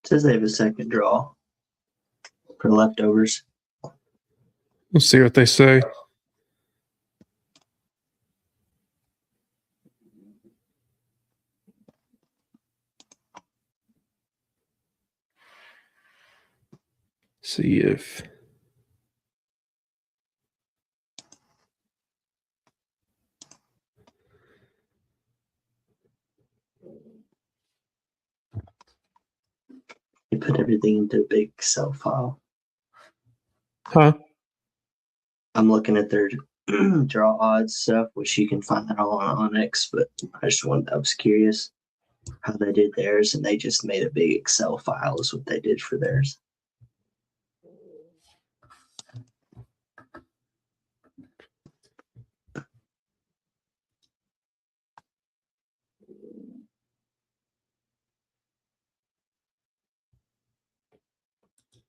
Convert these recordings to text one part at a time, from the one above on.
says they have a second draw for leftovers. We'll see what they say. See if They put everything into a big Excel file. I'm looking at their draw odds stuff, which you can find that all on Onyx, but I was curious how they did theirs, and they just made a big Excel file is what they did for theirs.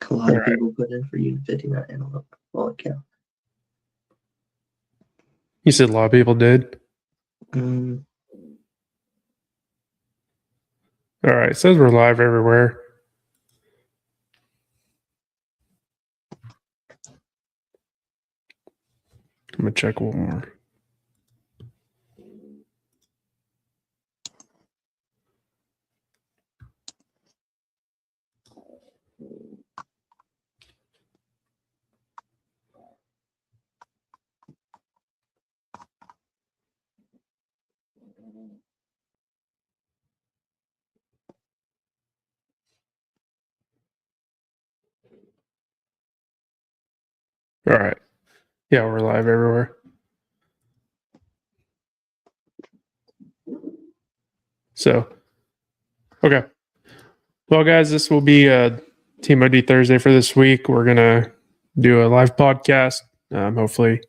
A lot of people put in for Unit 59 Antelope. Well, it count. You said a lot of people did. Mm. All right, it says we're live everywhere. I'm gonna check one more. All right. Yeah, we're live everywhere. So, okay. Well, guys, this will be Team OD Thursday for this week. We're going to do a live podcast. Hopefully,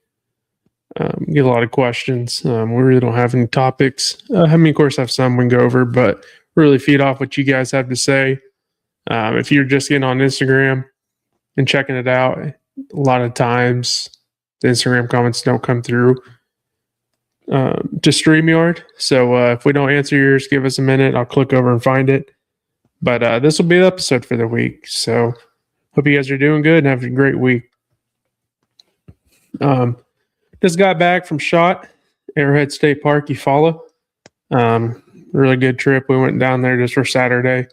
get a lot of questions. We really don't have any topics. Of course, have some we can go over, but really feed off what you guys have to say. If you're just getting on Instagram and checking it out, a lot of times the Instagram comments don't come through to StreamYard. So if we don't answer yours, give us a minute. I'll click over and find it. But this will be the episode for the week. So hope you guys are doing good and have a great week. Just got back from SHOT, Arrowhead State Park, Eufaula. Really good trip. We went down there just for Saturday.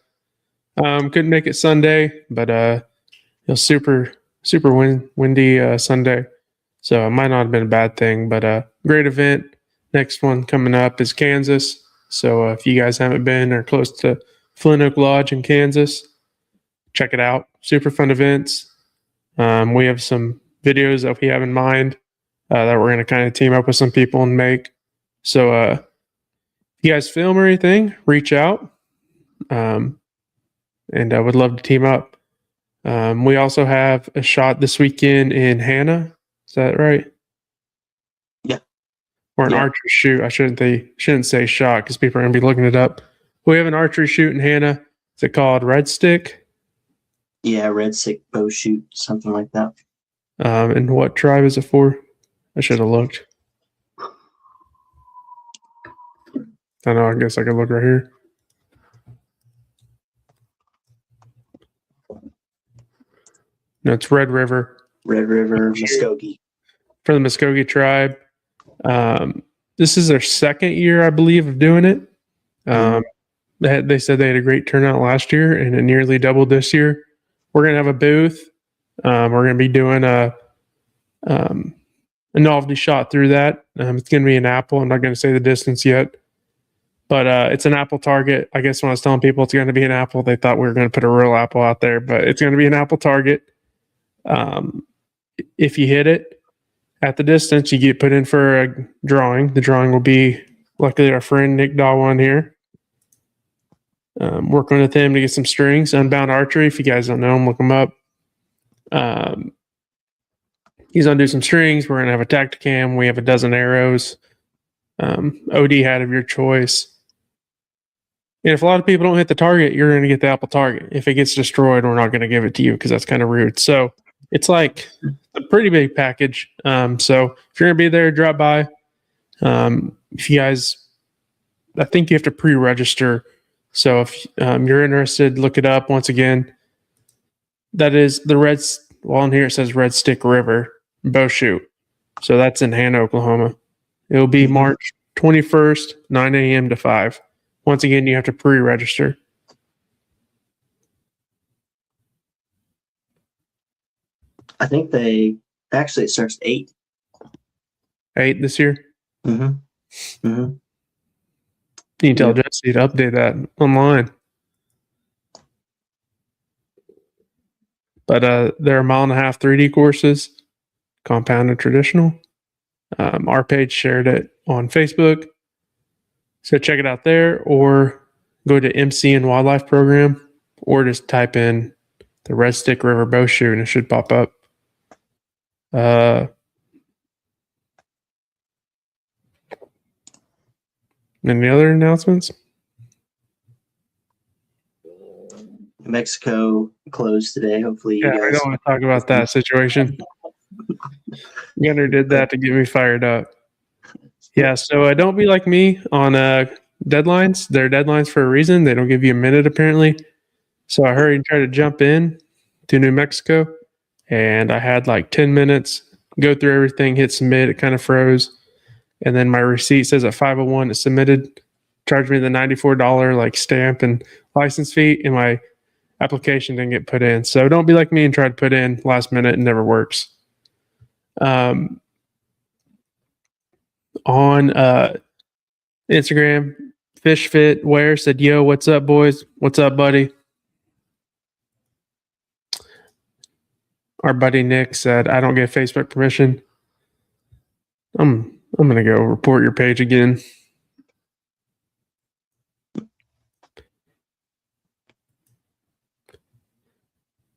Couldn't make it Sunday, but it was super windy Sunday. So it might not have been a bad thing, but great event. Next one coming up is Kansas. So if you guys haven't been or close to Flint Oak Lodge in Kansas, check it out. Super fun events. We have some videos that we have in mind that we're going to kind of team up with some people and make. So if you guys film or anything, reach out. And I would love to team up. We also have a SHOT this weekend in Hannah. Is that right? Yeah. Or an archery shoot. I shouldn't say SHOT because people are going to be looking it up. We have an archery shoot in Hannah. Is it called Red Stick? Yeah, Red Stick bow shoot, something like that. And what tribe is it for? I should have looked. I know. I guess I could look right here. No, it's Red River. Red River, Muskogee. For the Muskogee tribe. This is their second year, I believe, of doing it. They said they had a great turnout last year, and it nearly doubled this year. We're going to have a booth. We're going to be doing a novelty shot through that. It's going to be an apple. I'm not going to say the distance yet. But it's an apple target. I guess when I was telling people it's going to be an apple, they thought we were going to put a real apple out there. But it's going to be an apple target. If you hit it at the distance, you get put in for a drawing. The drawing will be, luckily, our friend Nick Dawan here. Working with him to get some strings. Unbound Archery, if you guys don't know him, look him up. He's going to do some strings. We're going to have a Tacticam. We have a dozen arrows. OD hat of your choice. And if a lot of people don't hit the target, you're going to get the apple target. If it gets destroyed, we're not going to give it to you because that's kind of rude. So it's like a pretty big package. So if you're going to be there, drop by. If you guys, I think you have to pre-register So if you're interested, look it up. Once again, that is the on here it says Red Stick River bow shoot. So that's in Hannah, Oklahoma. It'll be March 21st, 9 a.m. to 5. Once again, you have to pre-register. I think it starts 8. 8 this year? Mm-hmm. Mm-hmm. You can tell Jesse to update that online. But there are 1.5 3D courses, compound and traditional. Our page shared it on Facebook. So check it out there, or go to MC and Wildlife Program, or just type in the Red Stick River Bow Shoot and it should pop up. Any other announcements? New Mexico closed today. Hopefully, you guys. I don't want to talk about that situation. Gunner did that to get me fired up. Yeah, so don't be like me on deadlines. They're deadlines for a reason. They don't give you a minute, apparently. So I hurried and tried to jump in to New Mexico, and I had like 10 minutes, go through everything, hit submit. It kind of froze. And then my receipt says at 5:01 it's submitted. Charged me the $94 like stamp and license fee, and my application didn't get put in. So don't be like me and try to put in last minute. It never works. On Instagram, Fish Fit Ware said, "Yo, what's up, boys? What's up, buddy?" Our buddy Nick said, "I don't get Facebook permission." I'm gonna go report your page again.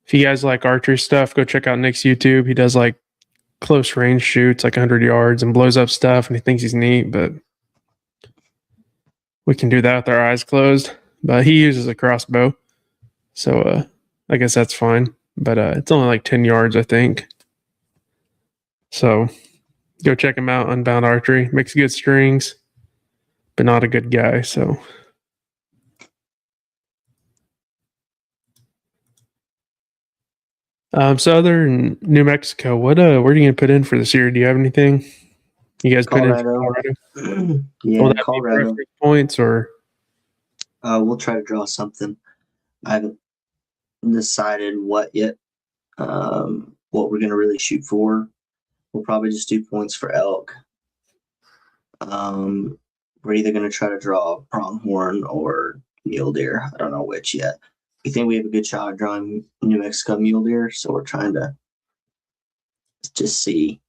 If you guys like archery stuff, go check out Nick's YouTube. He does like close range shoots, like 100 yards, and blows up stuff, and he thinks he's neat, but we can do that with our eyes closed. But he uses a crossbow, so I guess that's fine. But it's only like 10 yards, I think. So go check him out, Unbound Archery. Makes good strings, but not a good guy, so... So other than New Mexico, what where are you gonna put in for this year? Do you have anything? You guys put in for Colorado? Yeah, will that Colorado. Be points or? We'll try to draw something. I haven't decided what yet. What we're gonna really shoot for. We'll probably just do points for elk. We're either gonna try to draw pronghorn or mule deer. I don't know which yet. We think we have a good shot at drawing New Mexico mule deer, so we're trying to just see.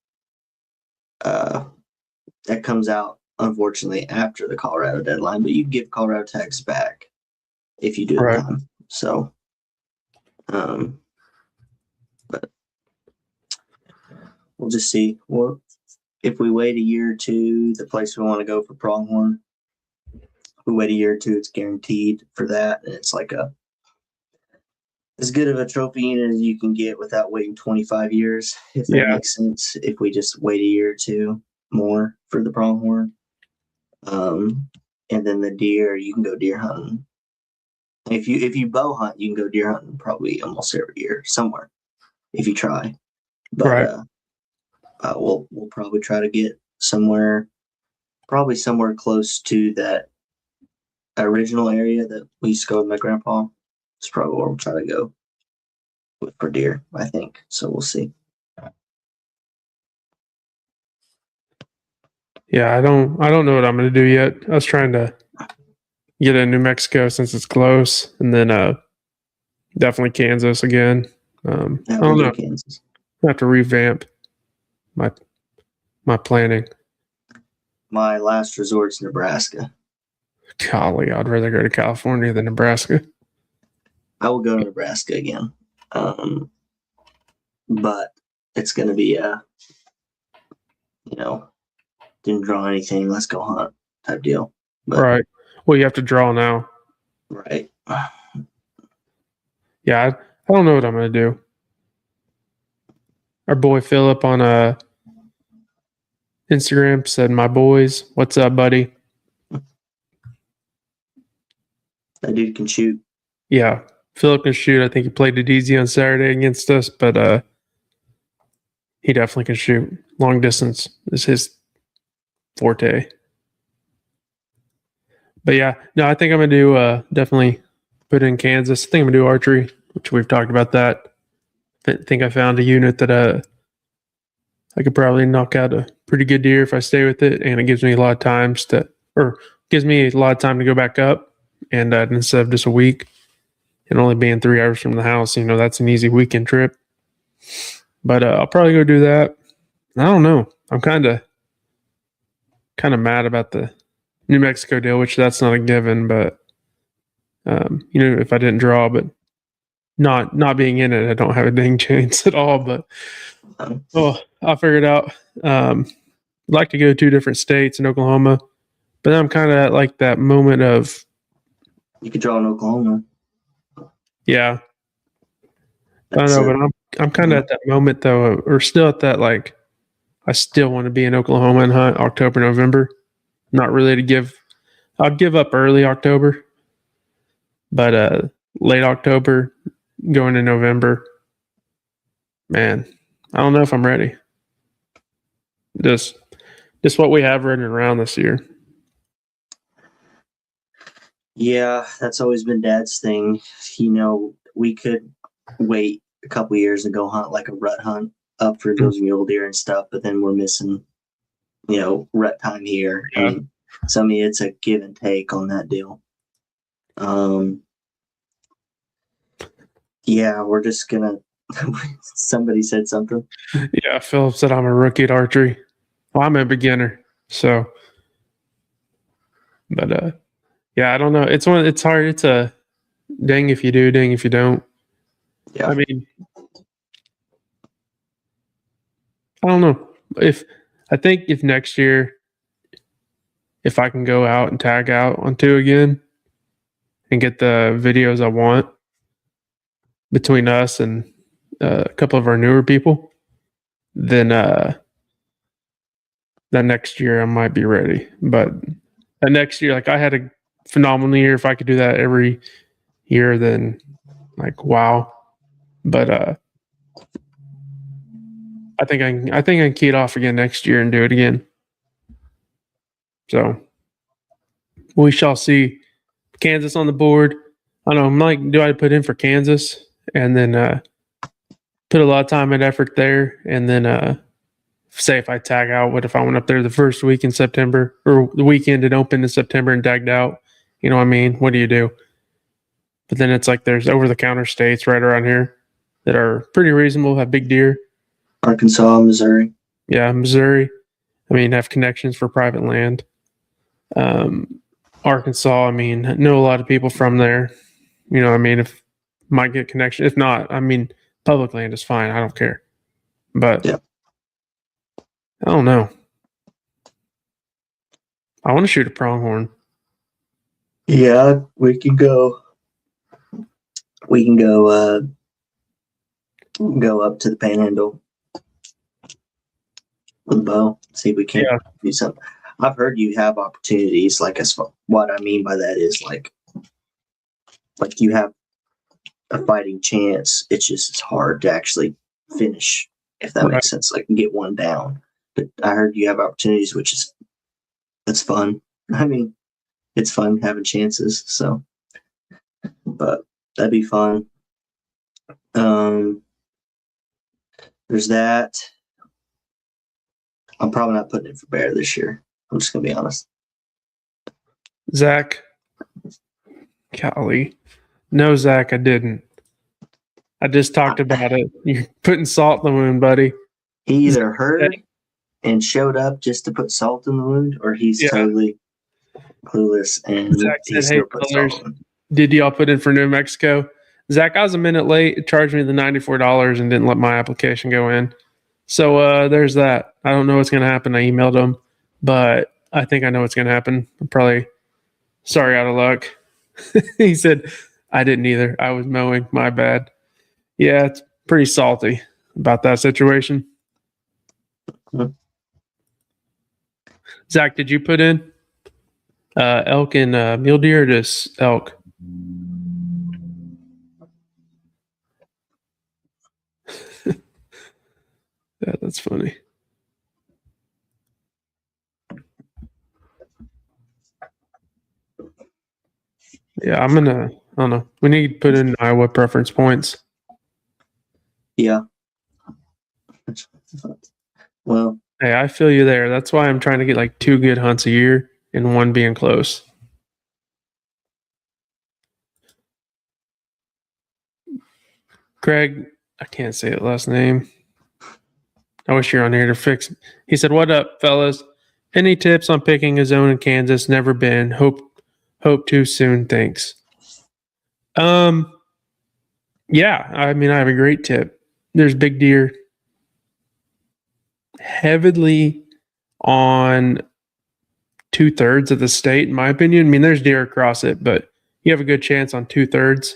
That comes out, unfortunately, after the Colorado deadline, but you can give Colorado tax back if you do it time. So, but we'll just see. Well, if we wait a year or two, the place we want to go for pronghorn, if we wait a year or two, it's guaranteed for that, and it's like as good of a trophy as you can get without waiting 25 years, if that makes sense. If we just wait a year or two more for the pronghorn. And then the deer, you can go deer hunting. If you bow hunt, you can go deer hunting probably almost every year somewhere if you try. But we'll probably try to get somewhere close to that original area that we used to go with my grandpa. It's probably where we'll try to go for deer, I think. So we'll see. Yeah, I don't know what I'm going to do yet. I was trying to get in New Mexico since it's close, and then definitely Kansas again. I don't know. Kansas. I have to revamp my planning. My last resort's Nebraska. Golly, I'd rather go to California than Nebraska. I will go to Nebraska again. But it's going to be didn't draw anything, let's go hunt type deal. But, right. Well, you have to draw now. Right. Yeah, I don't know what I'm going to do. Our boy Philip on Instagram said, "My boys, what's up, buddy?" That dude can shoot. Yeah, Philip can shoot. I think he played it easy on Saturday against us, but he definitely can shoot. Long distance is his forte. But yeah, no, I think I'm gonna do definitely put in Kansas. I think I'm gonna do archery, which we've talked about that. I think I found a unit that I could probably knock out a pretty good deer if I stay with it, and it gives me a lot of times gives me a lot of time to go back up, and instead of just a week and only being 3 hours from the house, that's an easy weekend trip. But I'll probably go do that. I don't know. I'm kind of mad about the New Mexico deal, which that's not a given, but if I didn't draw, but not being in it, I don't have a dang chance at all. But I'll figure it out. I'd like to go to 2 different states in Oklahoma, but I'm kind of at like that moment of You could draw in Oklahoma. yeah. I don't know, but I'm kind of at that moment though, or still at that like I still want to be in Oklahoma and hunt October, November. Not really to give. I'd give up early October, but late October, going to November. Man, I don't know if I'm ready. Just what we have running around this year. Yeah, that's always been Dad's thing. We could wait a couple years and go hunt like a rut hunt up for those mule deer and stuff, but then we're missing, rut time here. Yeah. And so, I mean, it's a give and take on that deal. Yeah, we're just gonna. Somebody said something. Yeah, Philip said I'm a rookie at archery. Well, I'm a beginner, so. But yeah, I don't know. It's hard. It's a dang if you do, dang if you don't. Yeah. I mean, I don't know I think if next year, if I can go out and tag out on 2 again and get the videos I want between us and a couple of our newer people, then that next year I might be ready. But that next year, like I had a phenomenal year. If I could do that every year, then like wow. But I think I can key it off again next year and do it again. So we shall see. Kansas on the board. I don't know, Mike, do I put in for Kansas and then put a lot of time and effort there, and then say if I tag out, what if I went up there the first week in September or the weekend it opened in September and tagged out? You know what I mean? What do you do? But then it's like there's over-the-counter states right around here that are pretty reasonable, have big deer. Arkansas, Missouri. Yeah, Missouri. I mean, have connections for private land. Arkansas, I mean, I know a lot of people from there. You know, I mean, if might get connection. If not, I mean, public land is fine. I don't care. But yeah. I don't know. I want to shoot a pronghorn. Yeah, we can go. We can go up to the Panhandle with a bow. See if we can do something. I've heard you have opportunities. Like what I mean by that is like you have a fighting chance. It's hard to actually finish, if that makes sense. Like get one down. But I heard you have opportunities, that's fun. I mean, it's fun having chances. So, but that'd be fun. There's that. I'm probably not putting it for bear this year. I'm just gonna be honest. Zach, golly, no, Zach, I didn't. I just talked about it. You're putting salt in the wound, buddy. He either heard and showed up just to put salt in the wound, or he's totally clueless and Zach he said, "Hey, brothers, did y'all put in for New Mexico?" Zach, I was a minute late. It charged me the $94 and didn't let my application go in. So there's that. I don't know what's going to happen. I emailed him, but I think I know what's going to happen. I'm probably sorry out of luck. He said, I didn't either. I was mowing. My bad. Yeah, it's pretty salty about that situation. Mm-hmm. Zach, did you put in elk and mule deer or just elk? Yeah, that's funny. Yeah, I don't know. We need to put in Iowa preference points. Yeah. Well, Hey, I feel you there. That's why I'm trying to get like 2 good hunts a year and 1 being close. Craig, I can't say the last name. I wish you're on here to fix it. He said, "What up, fellas? Any tips on picking a zone in Kansas? Never been. Hope to soon. Thanks." Yeah, I mean, I have a great tip. There's big deer heavily on 2/3 of the state, in my opinion. I mean, there's deer across it, but you have a good chance on 2/3.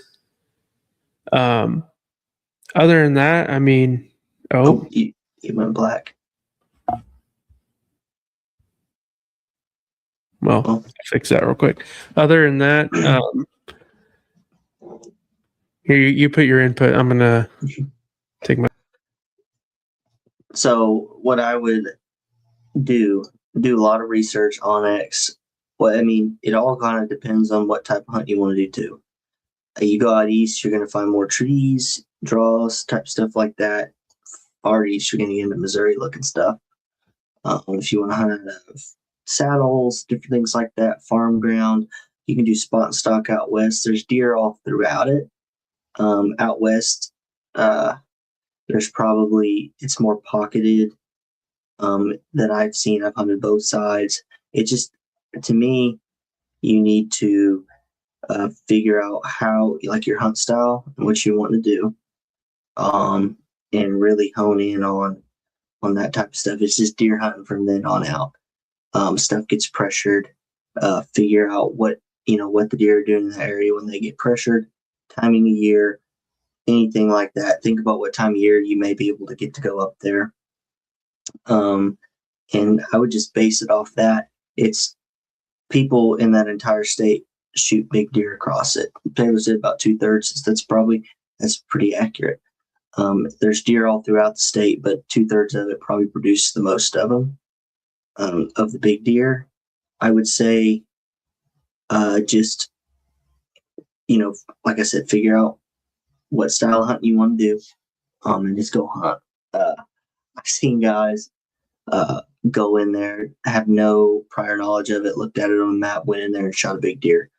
Other than that, I mean, you went black. Well, I'll fix that real quick. Other than that, here you put your input. I'm gonna take my. So what I would do a lot of research on X. Well, I mean, it all kind of depends on what type of hunt you want to do too. You go out east, you're going to find more trees, draws, type stuff like that. Far east, you're going to get into Missouri looking stuff. If you want to hunt out of saddles, different things like that, farm ground, you can do spot and stock out west. There's deer all throughout it. Out west, there's probably, it's more pocketed that I've seen. I've hunted both sides. It just, to me, you need to figure out how, like, your hunt style and what you want to do, and really hone in on that type of stuff. It's just deer hunting from then on out. Stuff gets pressured. Figure out what the deer are doing in that area when they get pressured, timing of year, anything like that. Think about what time of year you may be able to get to go up there. And I would just base it off that. It's people in that entire state shoot big deer across it. Taylor said about 2/3. That's pretty accurate. There's deer all throughout the state, but 2/3 of it probably produce the most of them. Of the big deer, I would say, just, like I said, figure out what style of hunt you want to do, and just go hunt. I've seen guys go in there, have no prior knowledge of it, looked at it on the map, went in there and shot a big deer.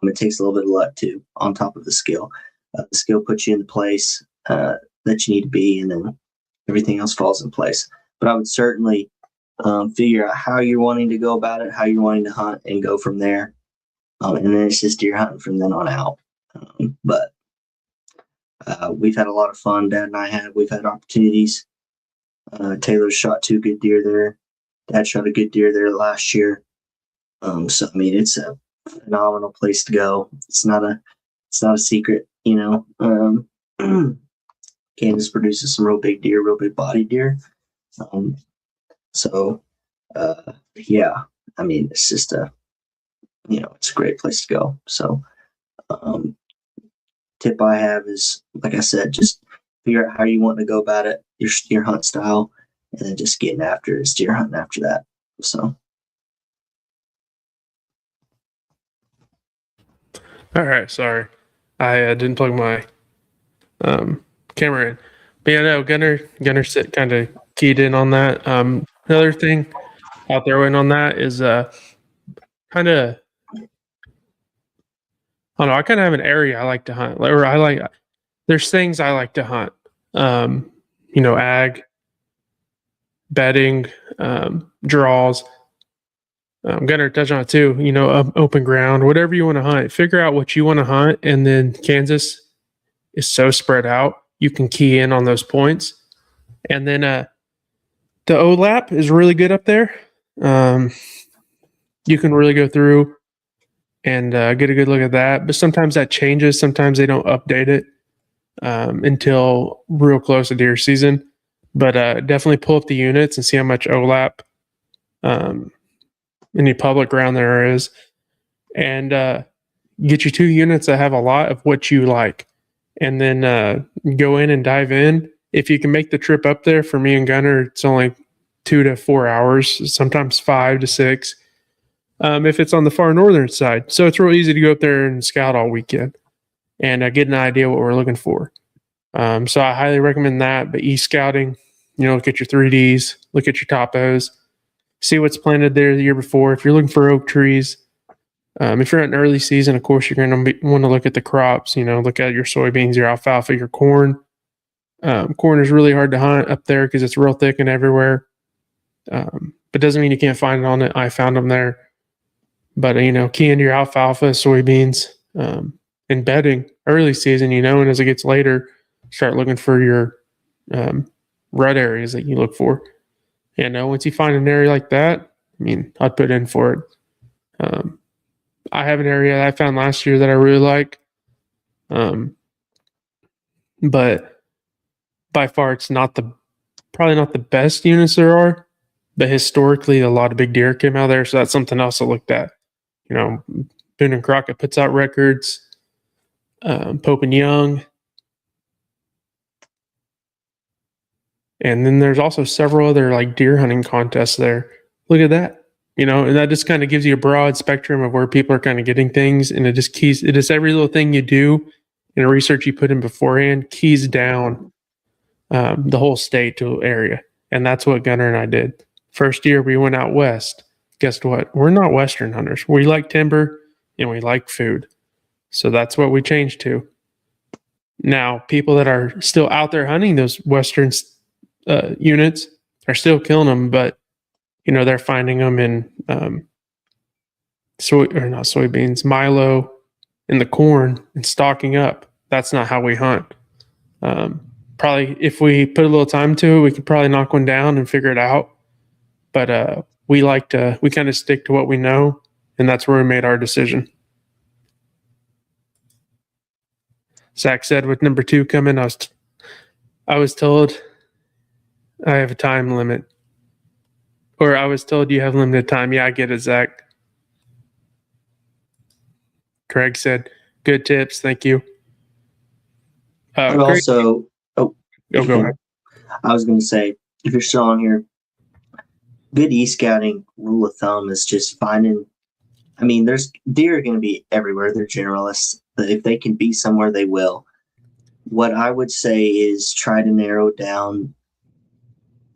It takes a little bit of luck too, on top of the skill. The skill puts you in the place that you need to be, and then everything else falls in place. But I would certainly figure out how you're wanting to go about it, how you're wanting to hunt, and go from there. And then it's just deer hunting from then on out. But we've had a lot of fun. Dad and I have. We've had opportunities. Taylor shot 2 good deer there. Dad shot a good deer there last year. So I mean, it's a phenomenal place to go. It's not a secret, Kansas produces some real big deer, real big body deer. Yeah, I mean, it's just it's a great place to go. So, tip I have is, like I said, just figure out how you want to go about it, your hunt style, and then just getting after it. It's deer hunting after that. So. All right, sorry, I didn't plug my camera in. But yeah, no, Gunner kind of keyed in on that. Another thing I'll throw in on that is kind of, I don't know, I kind of have an area I like to hunt, or there's things I like to hunt. Ag, bedding, draws. I'm gonna touch on it too. Open ground, whatever you want to hunt. Figure out what you want to hunt, and then Kansas is so spread out. You can key in on those points, and then the OLAP is really good up there. You can really go through and get a good look at that. But sometimes that changes. Sometimes they don't update it until real close to deer season. But definitely pull up the units and see how much OLAP, any public ground there is. And get you 2 units that have a lot of what you like, and then go in and dive in. If you can make the trip up there, for me and Gunner, it's only 2 to 4 hours, sometimes 5 to 6. If it's on the far northern side, so it's real easy to go up there and scout all weekend and get an idea what we're looking for. So I highly recommend that. But e-scouting, look at your 3Ds, look at your topos, see what's planted there the year before. If you're looking for oak trees, if you're in early season, of course, you're going to want to look at the crops. Look at your soybeans, your alfalfa, your corn. Corn is really hard to hunt up there because it's real thick and everywhere. But doesn't mean you can't find it on it. I found them there. But, key into your alfalfa, soybeans, and bedding early season, and as it gets later, start looking for your rut areas that you look for. And once you find an area like that, I'd put in for it. I have an area that I found last year that I really like. But by far, it's probably not the best units there are. But historically, a lot of big deer came out of there, so that's something else I looked at. Boone and Crockett puts out records. Pope and Young. And then there's also several other deer hunting contests there. Look at that. And that just kind of gives you a broad spectrum of where people are kind of getting things. And it just every little thing you do and the research you put in beforehand keys down the whole state to area. And that's what Gunner and I did. First year we went out west. Guess what? We're not Western hunters. We like timber and we like food. So that's what we changed to. Now, people that are still out there hunting those Western units are still killing them, but they're finding them in not soybeans, milo, in the corn, and stocking up. That's not how we hunt. Probably, if we put a little time to it, we could probably knock one down and figure it out. But we kind of stick to what we know, and that's where we made our decision. Zach said with number 2 coming, I was told I have a time limit. Or I was told you have limited time. Yeah, I get it, Zach. Craig said, good tips. Thank you. But also, go ahead. I was going to say, if you're still on here, good e-scouting rule of thumb is just finding, there's deer are going to be everywhere. They're generalists. But if they can be somewhere, they will. What I would say is try to narrow down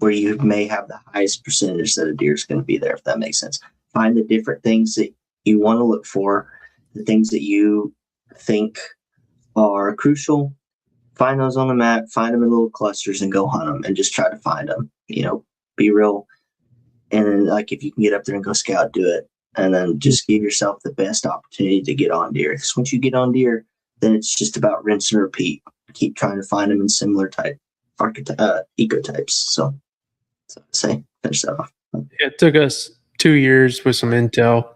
where you may have the highest percentage that a deer is going to be there, if that makes sense. Find the different things that you want to look for, the things that you think are crucial. Find those on the map, find them in little clusters, and go hunt them, and just try to find them. Be real. And then, if you can get up there and go scout, do it. And then just give yourself the best opportunity to get on deer. Because once you get on deer, then it's just about rinse and repeat. Keep trying to find them in similar type ecotypes. So say, finish that off. It took us 2 years with some intel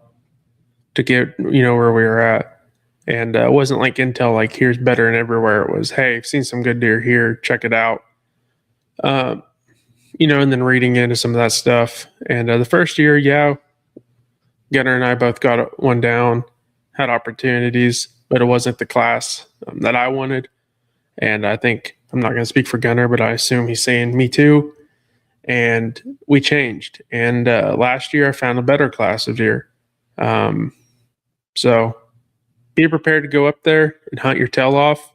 to get where we were at, and it wasn't like intel here's better than everywhere. It was, hey, I've seen some good deer here, check it out. And then reading into some of that stuff. And the first year, Gunner and I both got one down, had opportunities, but it wasn't the class that I wanted. And I think, I'm not going to speak for Gunner, but I assume he's saying me too. And we changed. And last year I found a better class of deer. So be prepared to go up there and hunt your tail off.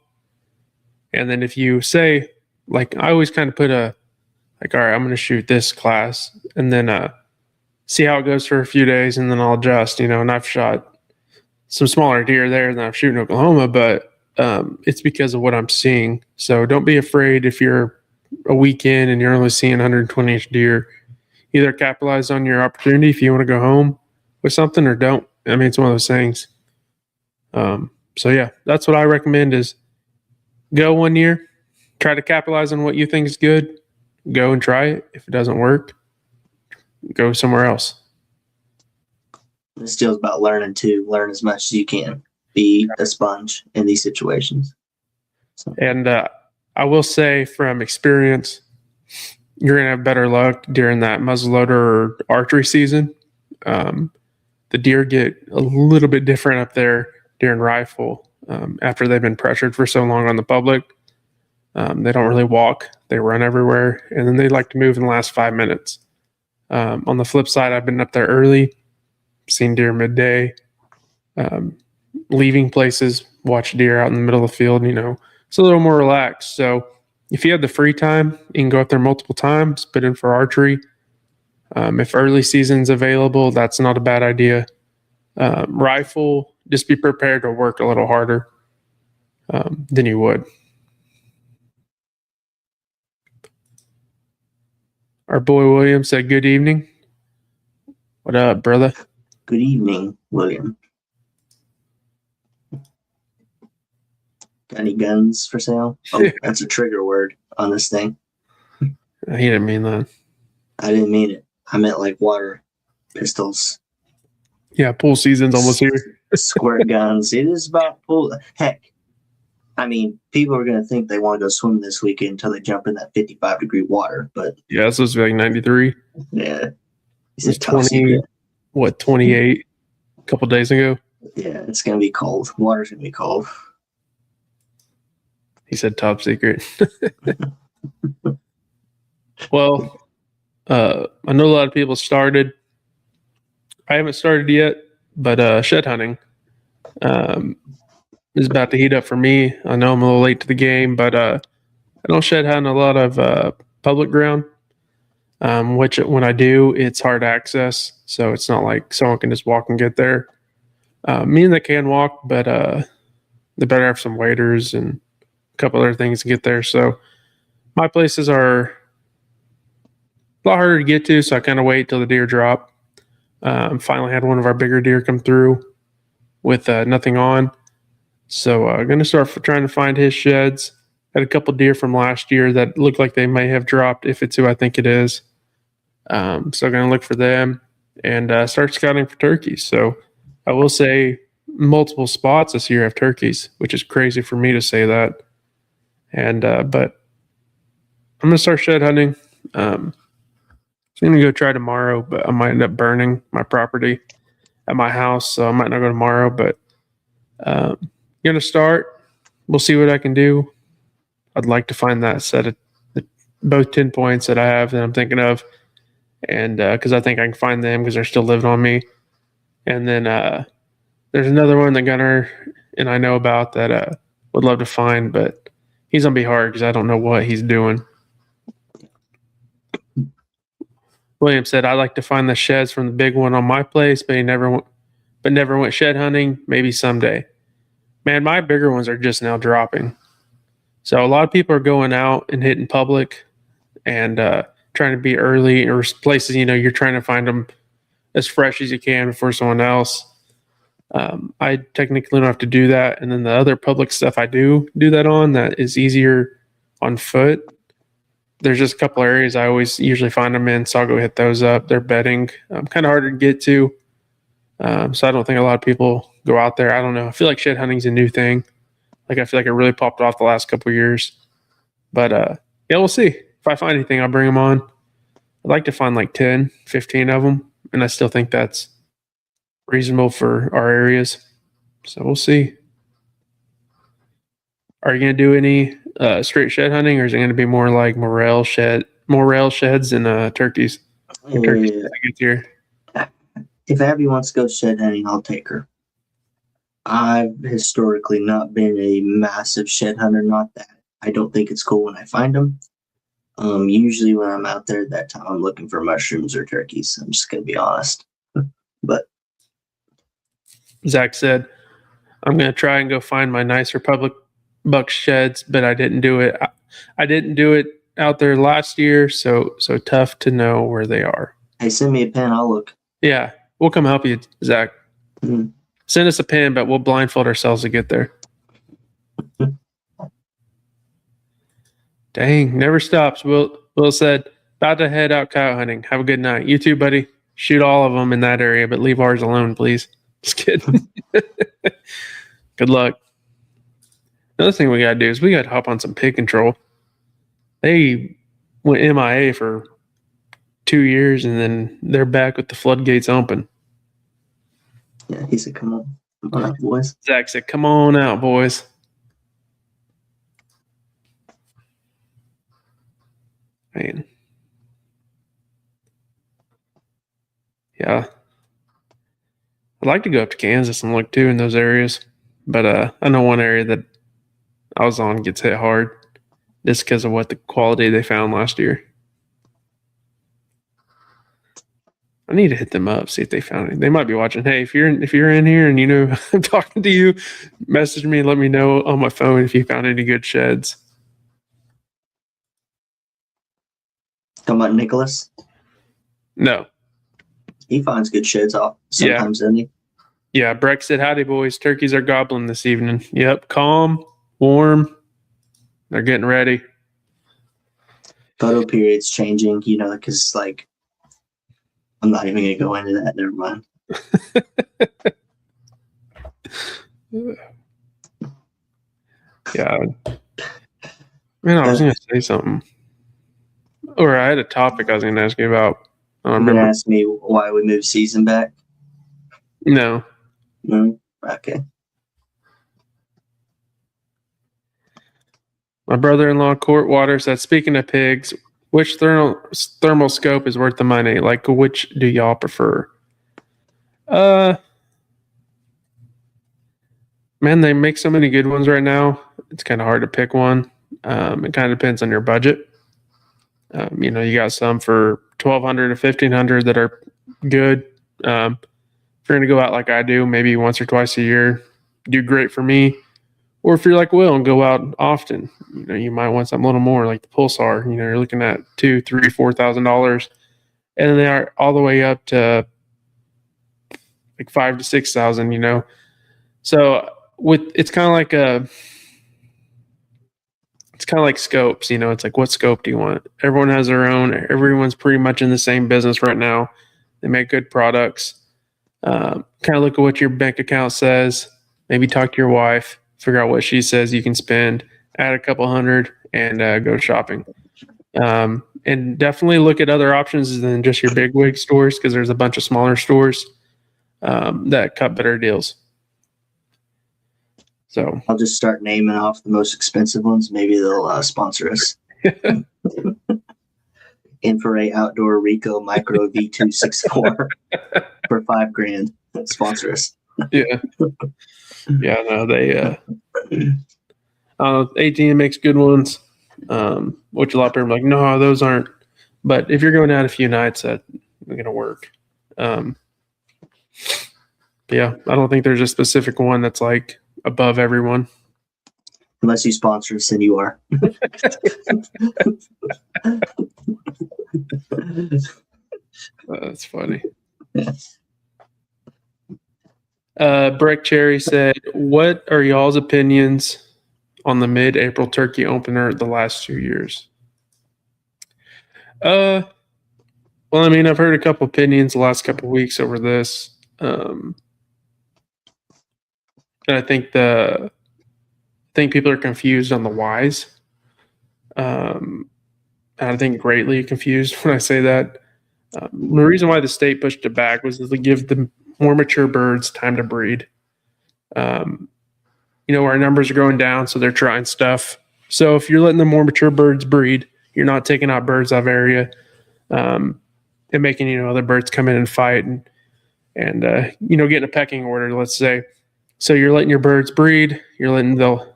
And then if you say, I always kind of put all right, I'm going to shoot this class and then see how it goes for a few days, and then I'll adjust, and I've shot some smaller deer there than I've shot in Oklahoma, but it's because of what I'm seeing. So don't be afraid if you're a weekend and you're only seeing 120-inch deer. Either capitalize on your opportunity if you want to go home with something, or don't. It's one of those things. So yeah, that's what I recommend is go 1 year, try to capitalize on what you think is good, go and try it. If it doesn't work, go somewhere else. It's still about learning too. Learn as much as you can. Be a sponge in these situations. So. And I will say from experience, you're going to have better luck during that muzzleloader or archery season. The deer get a little bit different up there deer and rifle, after they've been pressured for so long on the public, they don't really walk. They run everywhere, and then they like to move in the last 5 minutes. On the flip side, I've been up there early, seen deer midday, leaving places, watch deer out in the middle of the field. It's a little more relaxed. So if you have the free time, you can go up there multiple times, put in for archery. If early season's available, that's not a bad idea. Rifle, just be prepared to work a little harder than you would. Our boy William said, "Good evening." What up, brother? Good evening, William. Got any guns for sale? Oh, that's a trigger word on this thing. He didn't mean that. I didn't mean it. I meant like water pistols. Yeah, pool season's almost here. Squirt guns. It is about pool. Heck, I mean, people are going to think they want to go swim this weekend until they jump in that 55-degree water. But yeah, it's supposed to be like 93. Yeah. It's 20, 28 a couple days ago? Yeah, it's going to be cold. Water's going to be cold. He said top secret. Well, I know a lot of people started. I haven't started yet, but shed hunting is about to heat up for me. I know I'm a little late to the game, but I don't shed hunt a lot of public ground, which when I do, it's hard access. So it's not like someone can just walk and get there. Me and they can walk, but they better have some waders and a couple other things to get there. So my places are a lot harder to get to, so I kind of wait till the deer drop. Finally had one of our bigger deer come through with nothing on. So I'm going to start trying to find his sheds. Had a couple deer from last year that look like they may have dropped, if it's who I think it is. So I'm going to look for them and start scouting for turkeys. So I will say multiple spots this year have turkeys, which is crazy for me to say that. And but I'm going to start shed hunting. I'm going to go try tomorrow, but I might end up burning my property at my house, so I might not go tomorrow, but going to start. We'll see what I can do. I'd like to find that set of both 10 points that I have that I'm thinking of, and because I think I can find them because they're still living on me. And then there's another one that Gunner and I know about that would love to find, but he's going to be hard because I don't know what he's doing. William said, "I'd like to find the sheds from the big one on my place, but never went shed hunting. Maybe someday." Man, my bigger ones are just now dropping. So a lot of people are going out and hitting public and trying to be early, or places, you're trying to find them as fresh as you can before someone else. I technically don't have to do that. And then the other public stuff I do that on that is easier on foot. There's just a couple areas I always usually find them in, so I'll go hit those up. They're bedding. Kind of harder to get to. So I don't think a lot of people go out there. I don't know. I feel like shed hunting's a new thing. Like, I feel like it really popped off the last couple of years. But yeah, we'll see. If I find anything, I'll bring them on. I'd like to find like 10, 15 of them. And I still think that's reasonable for our areas. So we'll see. Are you going to do any straight shed hunting, or is it going to be more like morel sheds and turkeys? Turkeys that get here. If Abby wants to go shed hunting, I'll take her. I've historically not been a massive shed hunter. Not that I don't think it's cool when I find them. Usually when I'm out there at that time, I'm looking for mushrooms or turkeys. I'm just going to be honest. But Zach said, "I'm going to try and go find my nicer public buck sheds, but I didn't do it. I didn't do it out there last year, so tough to know where they are." Hey, send me a pen. I'll look. Yeah, we'll come help you, Zach. Mm-hmm. Send us a pen, but we'll blindfold ourselves to get there. Dang, never stops. Will said, "About to head out coyote hunting. Have a good night." You too, buddy. Shoot all of them in that area, but leave ours alone, please. Just kidding. Good luck. Another thing we got to do is we got to hop on some pig control. They went MIA for 2 years, and then they're back with the floodgates open. Yeah, he said, "Come on." Come on out, boys. Zach said, "Come on out, boys." Man. Yeah. I'd like to go up to Kansas and look too in those areas. But I know one area that I was on gets hit hard just because of what the quality they found last year. I need to hit them up, see if they found it. They might be watching. Hey, if you're in here and you know I'm talking to you, message me and let me know on my phone if you found any good sheds. Talking about Nicholas? No. He finds good sheds off sometimes, doesn't he? Yeah, Breck said, "Howdy, boys. Turkeys are gobbling this evening." Yep, calm, warm. They're getting ready. Photo period's changing, because like I'm not even gonna go into that. Never mind. Yeah. Man, I was gonna say something. Or I had a topic I was gonna ask you about. I don't You're remember. gonna ask me why we moved season back? No. No? Okay. My brother-in-law, Courtwater, said, "Speaking of pigs, which thermal scope is worth the money? Like, which do y'all prefer?" Man, they make so many good ones right now. It's kind of hard to pick one. It kind of depends on your budget. You got some for $1,200 to $1,500 that are good. If you're going to go out like I do, maybe once or twice a year, do great for me. Or if you're like Will and go out often, you might want something a little more, like the Pulsar. You're looking at $2,000, $3,000, $4,000, and then they are all the way up to like $5,000 to $6,000. So it's kind of like scopes. It's like, what scope do you want? Everyone has their own. Everyone's pretty much in the same business right now. They make good products. Kind of look at what your bank account says. Maybe talk to your wife. Figure out what she says you can spend, add a couple hundred, and go shopping. And definitely look at other options than just your big wig stores, because there's a bunch of smaller stores that cut better deals. So I'll just start naming off the most expensive ones. Maybe they'll sponsor us. Infrared Outdoor Rico Micro V264 for $5,000. Sponsor us. Yeah. Yeah, no, they ATM makes good ones, which a lot of people are like, no, those aren't. But if you're going out a few nights, that's going to work. Yeah, I don't think there's a specific one that's like above everyone. Unless you sponsor us, then you are. That's funny. Breck Cherry said, "What are y'all's opinions on the mid-April turkey opener the last 2 years?" Well, I mean, I've heard a couple opinions the last couple of weeks over this. And I think people are confused on the whys. And I think greatly confused when I say that. The reason why the state pushed it back was to give the more mature birds time to breed. Our numbers are going down, so they're trying stuff. So if you're letting the more mature birds breed, you're not taking out birds out of area, and making other birds come in and fight and getting a pecking order, let's say. So you're letting your birds breed, you're letting the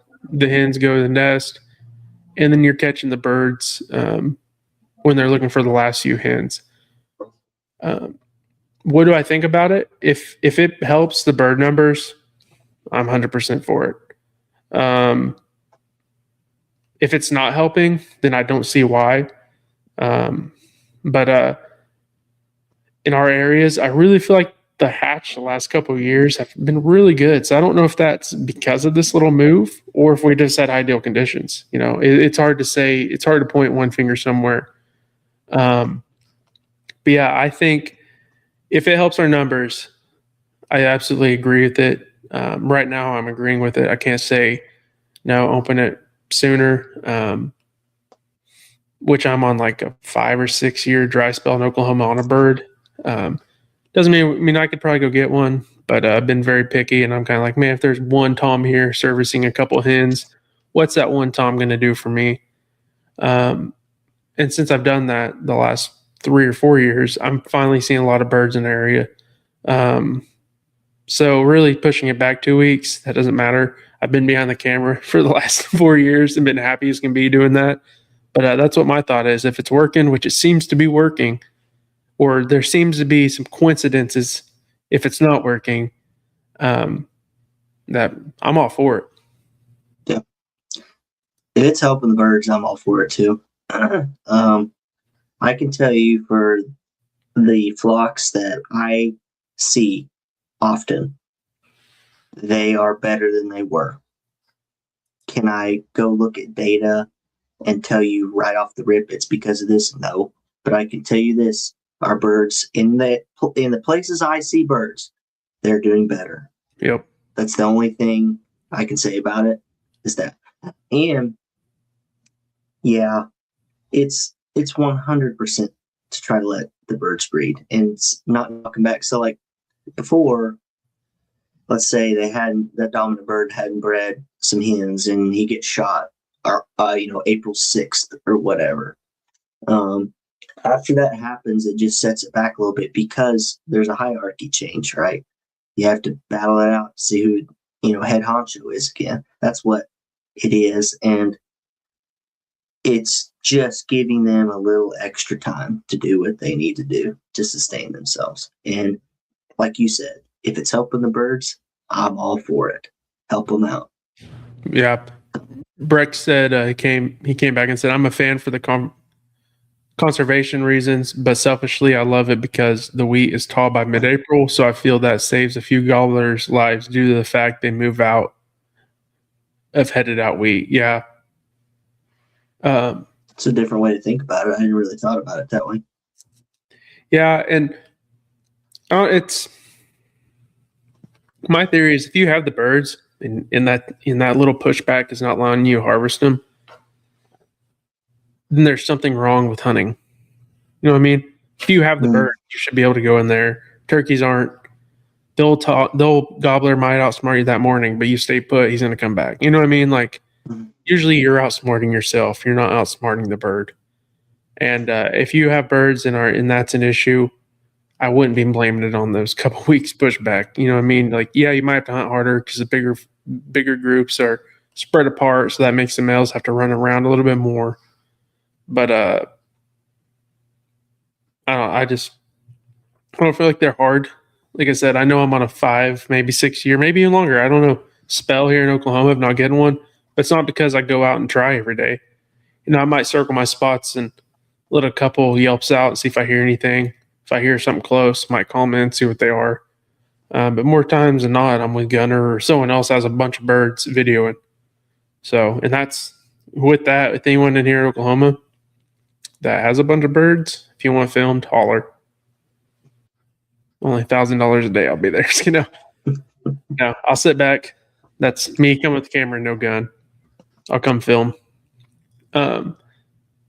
hens go to the nest, and then you're catching the birds when they're looking for the last few hens. What do I think about it? If it helps the bird numbers, I'm 100% for it. If it's not helping, then I don't see why. But in our areas, I really feel like the hatch the last couple of years have been really good. So I don't know if that's because of this little move or if we just had ideal conditions. It's hard to say. It's hard to point one finger somewhere. But yeah, I think if it helps our numbers, I absolutely agree with it. Right now, I'm agreeing with it. I can't say no, open it sooner, which I'm on like a 5 or 6 year dry spell in Oklahoma on a bird. Doesn't mean I could probably go get one, But I've been very picky, and I'm kind of like, man, if there's one tom here servicing a couple hens, what's that one tom going to do for me? And since I've done that the last 3 or 4 years, I'm finally seeing a lot of birds in the area. So really pushing it back 2 weeks, that doesn't matter. I've been behind the camera for the last 4 years and been happy as can be doing that. But that's what my thought is. If it's working, which it seems to be working, or there seems to be some coincidences if it's not working, that I'm all for it. Yeah. If it's helping the birds, I'm all for it too. I can tell you for the flocks that I see often, they are better than they were. Can I go look at data and tell you right off the rip it's because of this? No. But I can tell you this, our birds in the places I see birds, they're doing better. Yep. That's the only thing I can say about it is that. And yeah, it's 100% to try to let the birds breed and it's not knocking back. So like before, let's say that dominant bird hadn't bred some hens and he gets shot or April 6th or whatever. After that happens, it just sets it back a little bit because there's a hierarchy change, right? You have to battle it out, see who head honcho is again. That's what it is. And it's just giving them a little extra time to do what they need to do to sustain themselves. And like you said, if it's helping the birds, I'm all for it. Help them out. Yeah. Breck said he came back and said, I'm a fan for the conservation reasons, but selfishly, I love it because the wheat is tall by mid-April, so I feel that saves a few gobblers' lives due to the fact they move out of headed out wheat. Yeah. It's a different way to think about it. I hadn't really thought about it that way. Yeah, and it's my theory is if you have the birds in that little pushback is not allowing you to harvest them, then there's something wrong with hunting. You know what I mean? If you have the bird, you should be able to go in there. Turkeys aren't. They'll gobbler might outsmart you that morning, but you stay put, he's going to come back. You know what I mean? Like usually you're outsmarting yourself. You're not outsmarting the bird. And if you have birds and that's an issue, I wouldn't be blaming it on those couple weeks pushback. You know what I mean? Like, yeah, you might have to hunt harder because the bigger groups are spread apart, so that makes the males have to run around a little bit more. But I don't feel like they're hard. Like I said, I know I'm on a 5, maybe 6 year, maybe even longer. I don't know, spell here in Oklahoma of not getting one. But it's not because I go out and try every day. I might circle my spots and let a couple yelps out and see if I hear anything. If I hear something close, might call them in, see what they are. But more times than not, I'm with Gunner or someone else has a bunch of birds videoing. So, and that's with anyone in here in Oklahoma that has a bunch of birds, if you want filmed, holler. Only $1,000 a day, I'll be there. No, I'll sit back. That's me coming with the camera, no gun. I'll come film.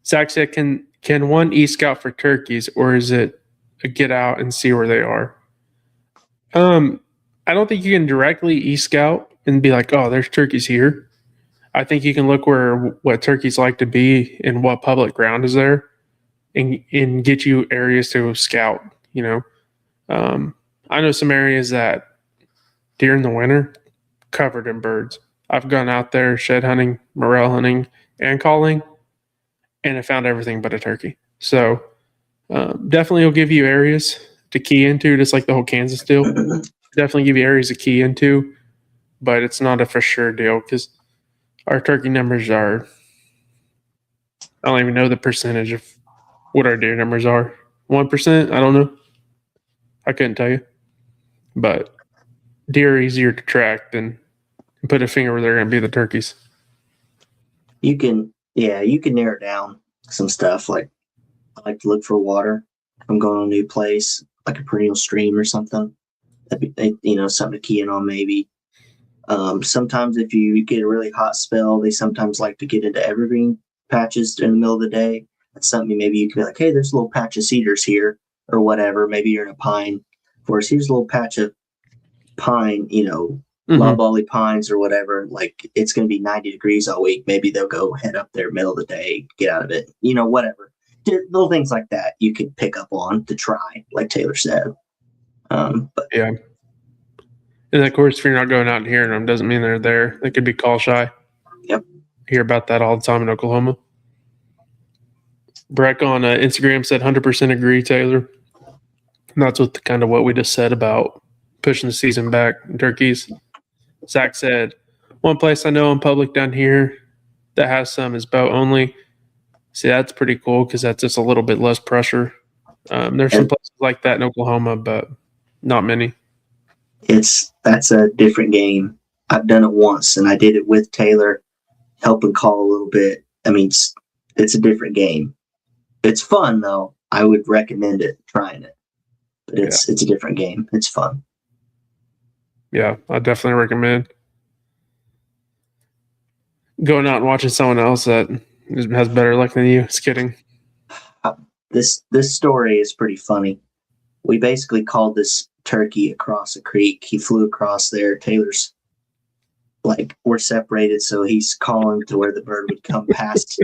Zach said, can one e-scout for turkeys, or is it a get out and see where they are? I don't think you can directly e-scout and be like, oh, there's turkeys here. I think you can look what turkeys like to be and what public ground is there and get you areas to scout, I know some areas that during the winter covered in birds. I've gone out there shed hunting, morel hunting, and calling, and I found everything but a turkey. So definitely will give you areas to key into, just like the whole Kansas deal. Definitely give you areas to key into, but it's not a for sure deal because our turkey numbers are, I don't even know the percentage of what our deer numbers are. 1%? I don't know. I couldn't tell you. But deer are easier to track than put a finger where they're going to be the turkeys. You can narrow down some stuff. Like I like to look for water. If I'm going to a new place, like a perennial stream or something, that'd be, something to key in on maybe. Sometimes if you get a really hot spell, they sometimes like to get into evergreen patches in the middle of the day. That's something maybe you can be like, hey, there's a little patch of cedars here or whatever. Maybe you're in a pine forest. Here's a little patch of pine, Mhm. loblolly pines or whatever, like it's going to be 90 degrees all week. Maybe they'll go head up there middle of the day, get out of it, whatever. Little things like that you could pick up on to try, like Taylor said. But Yeah. And of course, if you're not going out and hearing them, doesn't mean they're there. They could be call shy. Yep. Hear about that all the time in Oklahoma. Breck on Instagram said 100% agree, Taylor. And that's what we just said about pushing the season back in turkeys. Zach said, one place I know in public down here that has some is bow only. See, that's pretty cool because that's just a little bit less pressure. There's some places like that in Oklahoma, but not many. That's a different game. I've done it once, and I did it with Taylor, helping call a little bit. I mean, it's a different game. It's fun though. I would recommend trying it, but it's a different game. It's fun. Yeah, I definitely recommend going out and watching someone else that has better luck than you. Just kidding. This story is pretty funny. We basically called this turkey across a creek. He flew across there. Taylor's we're separated, so he's calling to where the bird would come past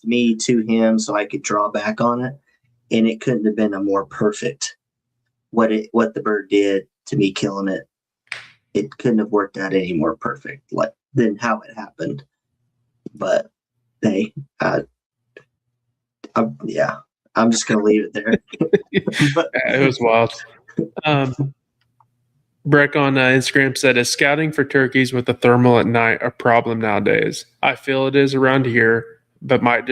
me to him, so I could draw back on it. And it couldn't have been a more perfect what the bird did to me killing it. It couldn't have worked out any more perfect than how it happened. But hey, I'm just gonna leave it there. It was wild. Breck on Instagram said, is scouting for turkeys with a thermal at night a problem nowadays? I feel it is around here, but might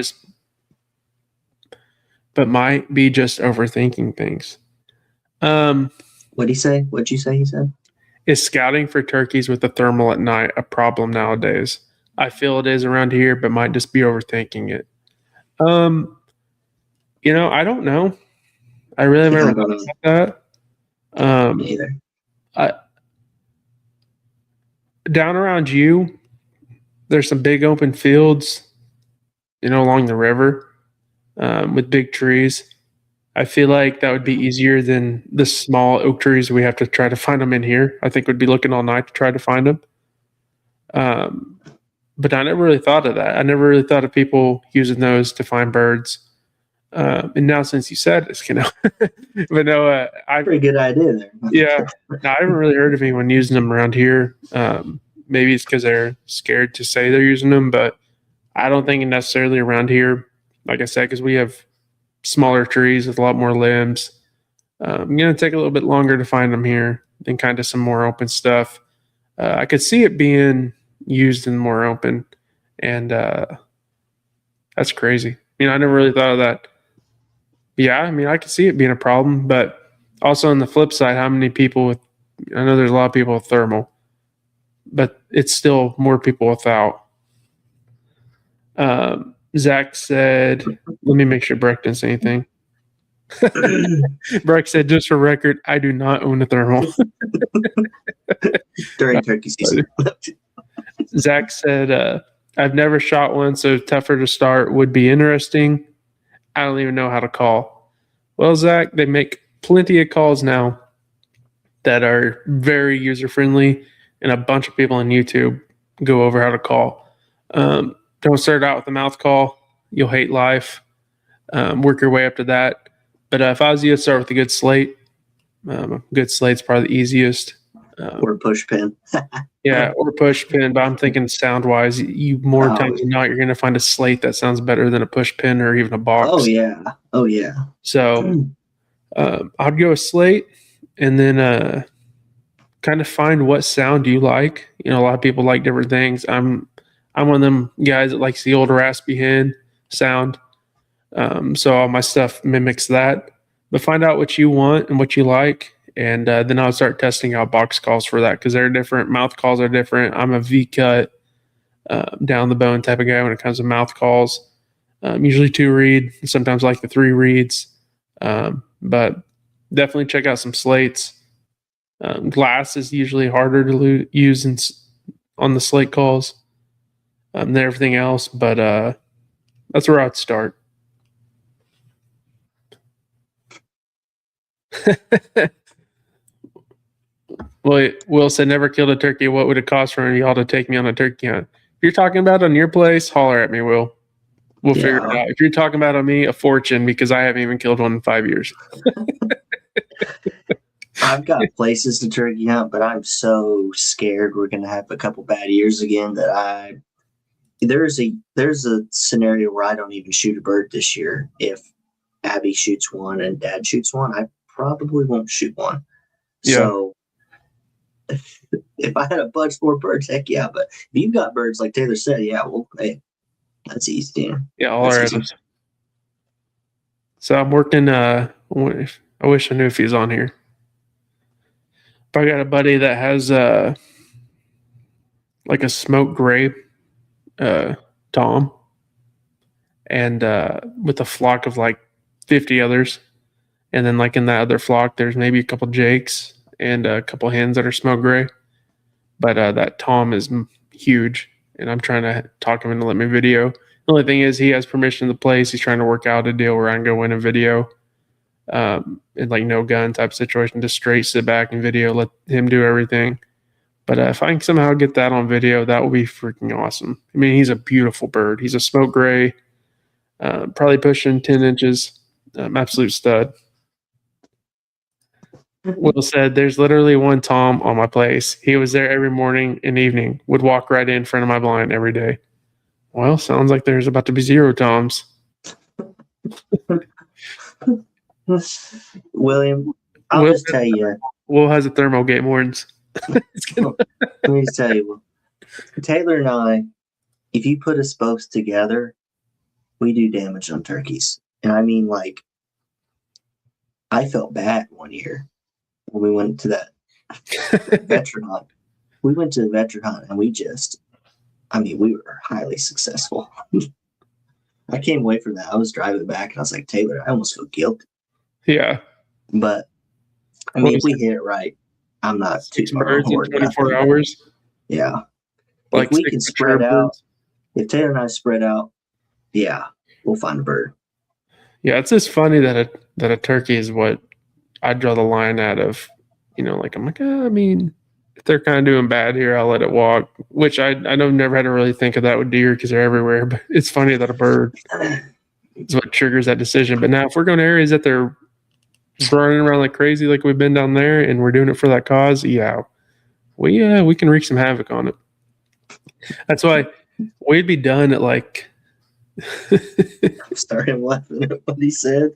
be just overthinking things. What'd he say? What'd you say he said? Is scouting for turkeys with a thermal at night a problem nowadays? I feel it is around here, but might just be overthinking it. I don't know. I really never thought about that. Me either. Down around you, there's some big open fields, along the river, with big trees. I feel like that would be easier than the small oak trees we have to try to find them in here. I think we'd be looking all night to try to find them. But I never really thought of that. I never really thought of people using those to find birds. And now since you said this, but no, pretty good idea there. Yeah, no, I haven't really heard of anyone using them around here. Maybe it's because they're scared to say they're using them, but I don't think necessarily around here. Like I said, because we have smaller trees with a lot more limbs. I'm going to take a little bit longer to find them here than kind of some more open stuff. I could see it being used in more open, and that's crazy. I never really thought of that. Yeah, I could see it being a problem, but also on the flip side, how many people I know there's a lot of people with thermal, but it's still more people without. Zach said, let me make sure Breck didn't say anything. Breck said, just for record, I do not own a thermal. During turkey season. Zach said, I've never shot one, so tougher to start would be interesting. I don't even know how to call. Well, Zach, they make plenty of calls now that are very user-friendly, and a bunch of people on YouTube go over how to call. Don't start out with a mouth call. You'll hate life. Work your way up to that. But if I was you, I'd start with a good slate. A good slate's probably the easiest. Or push pin. Yeah, or push pin. But I'm thinking sound-wise, more times than not, you're going to find a slate that sounds better than a push pin or even a box. Oh, yeah. So I'd go a slate and then kind of find what sound you like. A lot of people like different things. I'm one of them guys that likes the old raspy hen sound. So all my stuff mimics that. But find out what you want and what you like. And then I'll start testing out box calls for that because they're different. Mouth calls are different. I'm a V-cut, down the bone type of guy when it comes to mouth calls. Usually 2 reed, sometimes like the 3 reeds. But definitely check out some slates. Glass is usually harder to use on the slate calls than everything else. But that's where I'd start. Will said, never killed a turkey. What would it cost for y'all to take me on a turkey hunt? If you're talking about on your place, holler at me, Will. We'll figure it out. If you're talking about on me, a fortune, because I haven't even killed one in 5 years. I've got places to turkey hunt, but I'm so scared we're going to have a couple bad years again that there's a scenario where I don't even shoot a bird this year. If Abby shoots one and Dad shoots one, I probably won't shoot one. Yeah. So if I had a bunch more birds, heck yeah. But if you've got birds, like Taylor said, yeah, well, hey, that's easy. Yeah, all right. So I'm working. I wish I knew if he's on here. But I got a buddy that has like a smoke gray Tom, and with a flock of like 50 others, and then like in that other flock, there's maybe a couple jakes and a couple hens that are smoke gray. But that Tom is huge, and I'm trying to talk him into let me video. The only thing is he has permission to the place. He's trying to work out a deal where I can go in and video, in like no gun type situation, just straight sit back and video, let him do everything. But if I can somehow get that on video, that will be freaking awesome. I mean, he's a beautiful bird. He's a smoke gray, probably pushing 10 inches, absolute stud. Will said, there's literally one Tom on my place. He was there every morning and evening, would walk right in front of my blind every day. Well, sounds like there's about to be 0 Toms. William, I'll just tell you. Will has a thermal game horns. Let me tell you, Taylor and I, if you put us both together, we do damage on turkeys. And I mean, like, I felt bad one year when we went to that veteran hunt. We went to the veteran hunt and we were highly successful. I came away from that. I was driving back and I was like, Taylor, I almost feel guilty. Yeah. But, I mean, if we hit it right, I'm not too birds in 24 hours. Yeah. Like if we can spread out, if Taylor and I spread out, yeah, we'll find a bird. Yeah, it's just funny that a turkey is what I draw the line out of. Like I'm like, I mean, if they're kind of doing bad here, I'll let it walk. Which I know never had to really think of that with deer because they're everywhere. But it's funny that a bird is what triggers that decision. But now if we're going to areas that they're running around like crazy, like we've been down there, and we're doing it for that cause, yeah, we can wreak some havoc on it. That's why we'd be done at like. Started laughing at what he said.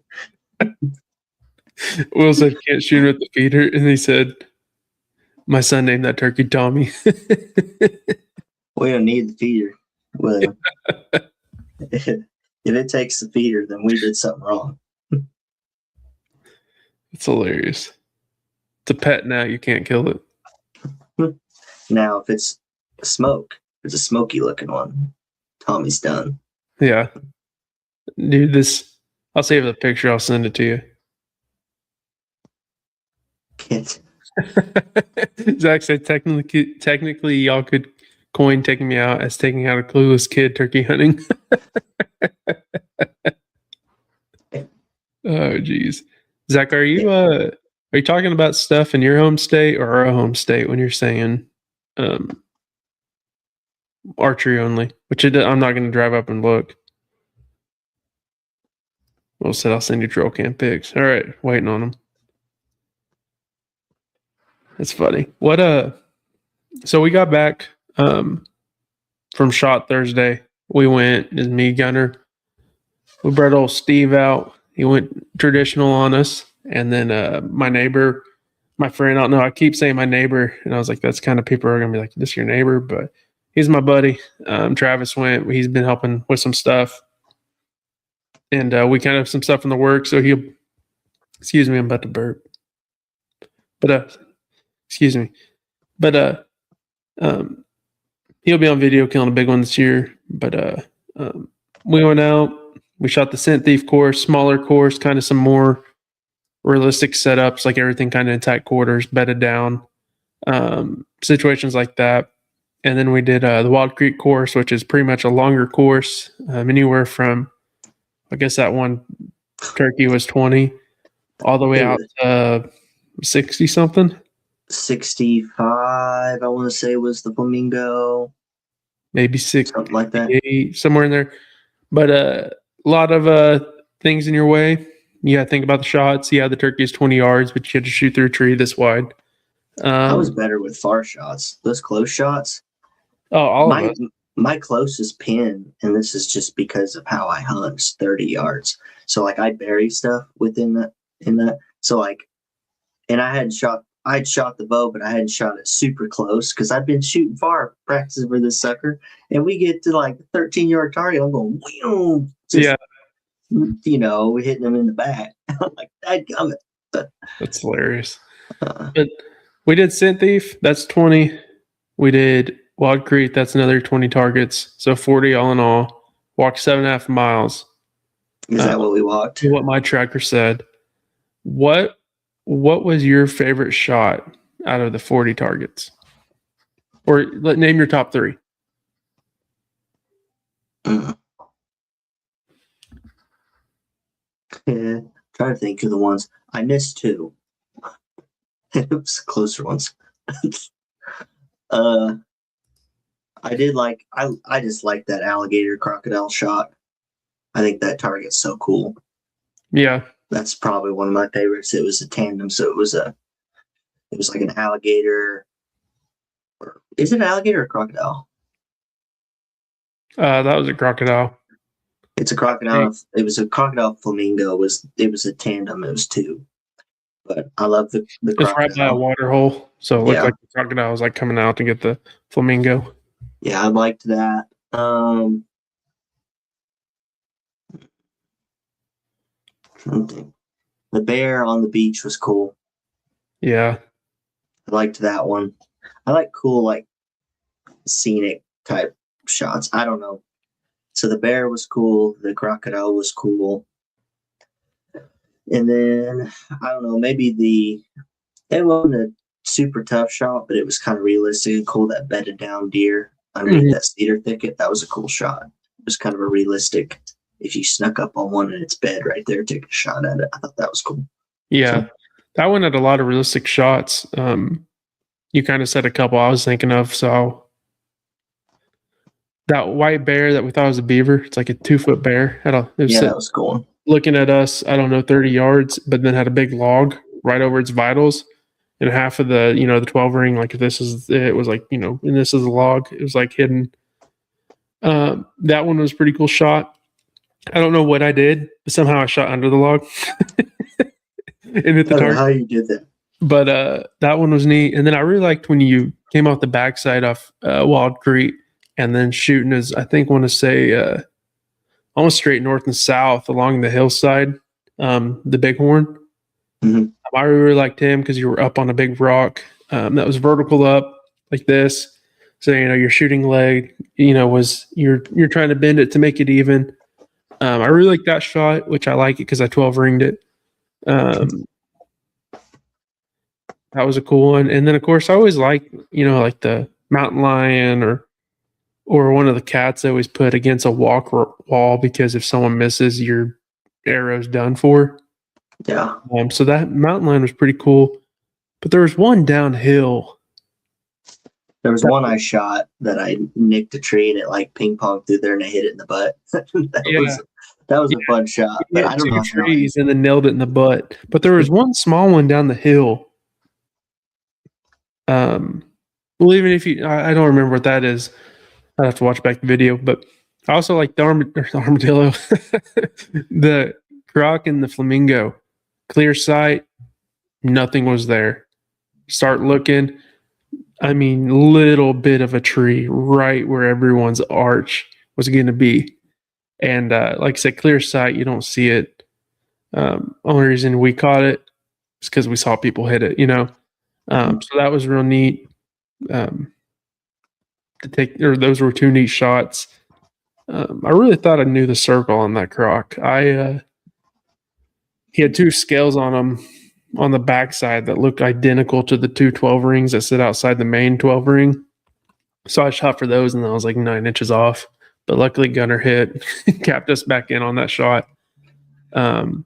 Will said, "Can't shoot at the feeder," and he said, "My son named that turkey Tommy." We don't need the feeder, William. If it takes the feeder, then we did something wrong. It's hilarious. It's a pet now. You can't kill it. Now, if it's a smoky looking one, Tommy's done. Yeah. Dude, I'll save the picture. I'll send it to you. Can't. Zach said, technically, y'all could coin taking me out as taking out a clueless kid turkey hunting. Oh, geez. Zach, are you talking about stuff in your home state or our home state when you're saying archery only? Which I'm not going to drive up and look. Will said I'll send you trail cam pics. All right, waiting on them. That's funny. So we got back from shot Thursday. We went, as me, Gunner. We brought old Steve out. He went traditional on us. And then my neighbor, my friend, I don't know, I keep saying my neighbor. And I was like, that's kind of people are going to be like, this is your neighbor. But he's my buddy. Travis went. He's been helping with some stuff. And we kind of have some stuff in the works. So excuse me, I'm about to burp. But, excuse me. But he'll be on video killing a big one this year. But we went out. We shot the Scent Thief course, smaller course, kind of some more realistic setups, like everything kind of in tight quarters, bedded down, situations like that. And then we did the Wild Creek course, which is pretty much a longer course, anywhere from, I guess that one turkey was 20 all the way out to 60 something. 65, I want to say, was the flamingo. Maybe Something like that. 68, somewhere in there. But a lot of things in your way. You got to think about the shots. Yeah, the turkey is 20 yards, but you had to shoot through a tree this wide. I was better with far shots. Those close shots. All of My us. my closest pin, and this is just because of how I hunt, is 30 yards. So like I bury stuff within that in that. So like, and I'd shot the bow, but I hadn't shot it super close because I've been shooting far practicing for this sucker. And we get to like 13-yard target, I'm going, just, hitting them in the back. I'm like, I'd come it. That's hilarious. But we did Scent Thief. That's 20. We did Wild Creek. That's another 20 targets. So 40 all in all. Walked 7.5 miles. Is that what we walked? What my tracker said. What was your favorite shot out of the 40 targets? Or name your top 3. Yeah, trying to think of the ones. I missed 2. It was closer ones. I did like I just like that alligator crocodile shot. I think that target's so cool. Yeah. That's probably one of my favorites. It was a tandem, so it was like an alligator. Or is it an alligator or crocodile? That was a crocodile. It's a crocodile. It was a crocodile flamingo. It was a tandem. It was 2. But I love the crocodile. It's right by a water hole, so it looked like the crocodile was like coming out to get the flamingo. Yeah, I liked that. The bear on the beach was cool. Yeah, I liked that one. I like cool, like scenic type shots. I don't know. So the bear was cool. The crocodile was cool. And then I don't know. Maybe it wasn't a super tough shot, but it was kind of realistic and cool. That bedded down deer underneath that cedar thicket. That was a cool shot. It was kind of a realistic. If you snuck up on one in its bed right there, take a shot at it. I thought that was cool. Yeah, that one had a lot of realistic shots. You kind of said a couple I was thinking of. So that white bear that we thought was a beaver, it's like a 2-foot bear. That was cool. Looking at us, I don't know, 30 yards, but then had a big log right over its vitals. And half of the, the 12 ring, like if this is it was like, and this is a log, it was like hidden. That one was a pretty cool shot. I don't know what I did, but somehow I shot under the log. And hit the target. I don't know how you did that. But that one was neat. And then I really liked when you came off the backside off Wild Creek and then shooting as I think want to say almost straight north and south along the hillside, the Bighorn. Mm-hmm. I really liked him because you were up on a big rock that was vertical up like this. So your shooting leg, was you're trying to bend it to make it even. I really like that shot, which I like it because I 12 ringed it. That was a cool one. And then of course I always like like the mountain lion or one of the cats I always put against a wall because if someone misses, your arrow's done for. Yeah. So that mountain lion was pretty cool. But there was one downhill. There was one I shot that I nicked a tree and it like ping ponged through there and I hit it in the butt. That was a fun shot. But I don't know. Trees and then nailed it in the butt. But there was one small one down the hill. Well, even if I don't remember what that is. I'd have to watch back the video, but I also like the armadillo, the croc and the flamingo. Clear sight, nothing was there. Start looking, little bit of a tree right where everyone's arch was going to be. And like I said, clear sight, you don't see it. Only reason we caught it is because we saw people hit it, So that was real neat. Those were 2 neat shots. I really thought I knew the circle on that croc. He had 2 scales on him on the backside that looked identical to the 2 12 rings that sit outside the main 12 ring. So I shot for those and I was like 9 inches off. But luckily Gunner hit, capped us back in on that shot. But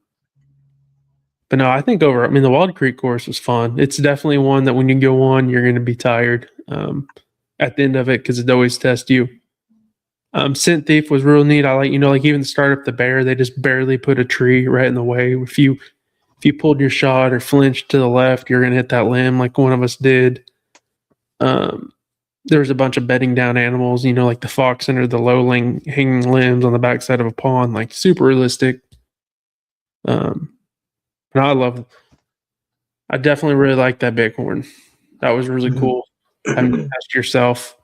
But no, I think the Wild Creek course was fun. It's definitely one that when you go on, you're going to be tired at the end of it because it always tests you. Scent Thief was real neat. I like, like even the start up the bear, they just barely put a tree right in the way. If you pulled your shot or flinched to the left, you're going to hit that limb like one of us did. There's a bunch of bedding down animals, like the fox under the low hanging limbs on the backside of a pond, like super realistic. And I definitely really like that bighorn. That was really cool. Having to test yourself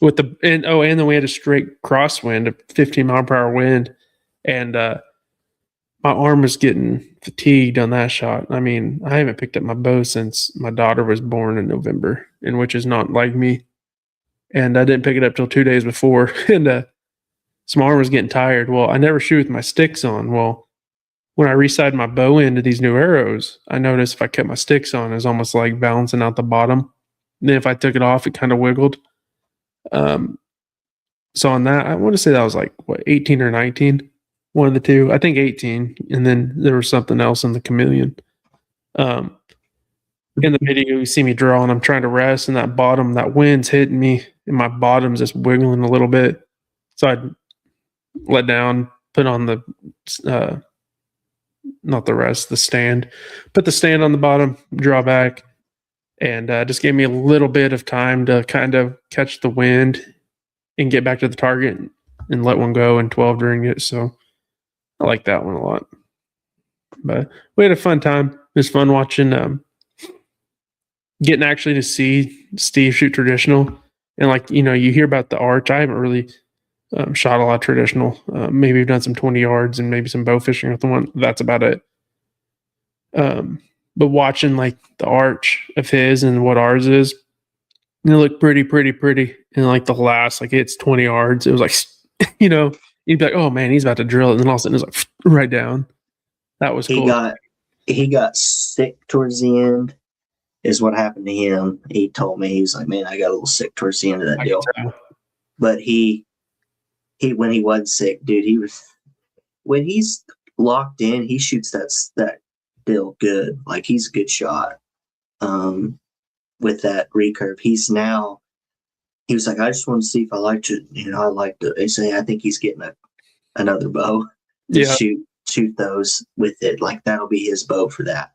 with and then we had a straight crosswind, a 15-mile-per-hour wind, and my arm was getting fatigued on that shot. I mean, I haven't picked up my bow since my daughter was born in November, and which is not like me. And I didn't pick it up till 2 days before, and so my arm was getting tired. Well, I never shoot with my sticks on. Well, when I resighted my bow into these new arrows, I noticed if I kept my sticks on, it was almost like balancing out the bottom. And then if I took it off, it kind of wiggled. So on that, I want to say that was like 18 or 19, one of the two. I think 18, and then there was something else in the chameleon. In the video, you see me draw, and I'm trying to rest, and that wind's hitting me, and my bottom's just wiggling a little bit. So I let down, put on the not the rest, the stand. Put the stand on the bottom, draw back, and just gave me a little bit of time to kind of catch the wind and get back to the target and let one go and 12 during it. So I like that one a lot. But we had a fun time. It was fun watching, getting actually to see Steve shoot traditional. And you hear about the arch. I haven't really shot a lot of traditional. Maybe we've done some 20 yards and maybe some bow fishing with the one. That's about it. But watching the arch of his and what ours is, it looked pretty. And the last, it's 20 yards. It was you'd be like, oh man, he's about to drill it. And then all of a sudden it was right down. That was cool. He got sick towards the end is what happened to him. He told me, he was like, man, I got a little sick towards the end of that deal. But he when he wasn't sick, dude, when he's locked in, he shoots that deal good. He's a good shot. With that recurve, he was like, I just want to see if I liked it. I liked it. They say, I think he's getting another bow to shoot those with it. That'll be his bow for that.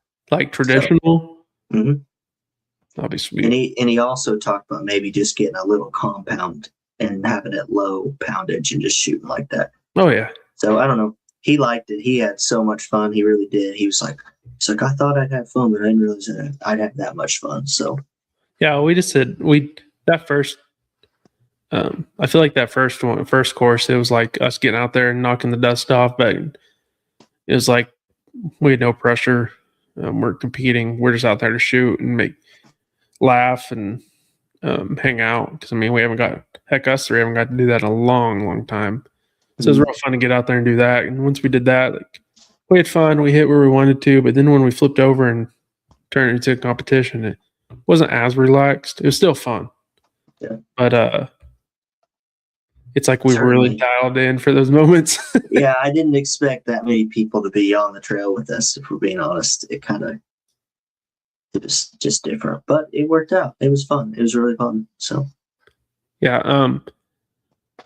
Traditional. So, mm-hmm. That'll be sweet. And he also talked about maybe just getting a little compound and having it low poundage and just shooting like that. Oh yeah. So I don't know. He liked it. He had so much fun. He really did. He was like, I thought I'd have fun, but I didn't realize that I'd have that much fun. So yeah, we just said that first. I feel like that first course, it was like us getting out there and knocking the dust off, but it was like we had no pressure. We're competing. We're just out there to shoot and laugh and hang out. Because we haven't got us three haven't got to do that in a long time. So it was real fun to get out there and do that. And once we did that, we had fun. We hit where we wanted to. But then when we flipped over and turned it into a competition, it wasn't as relaxed. It was still fun. Yeah. But it's like we really dialed in for those moments. Yeah, I didn't expect that many people to be on the trail with us, if we're being honest. It was just different. But it worked out. It was fun. It was really fun. So yeah,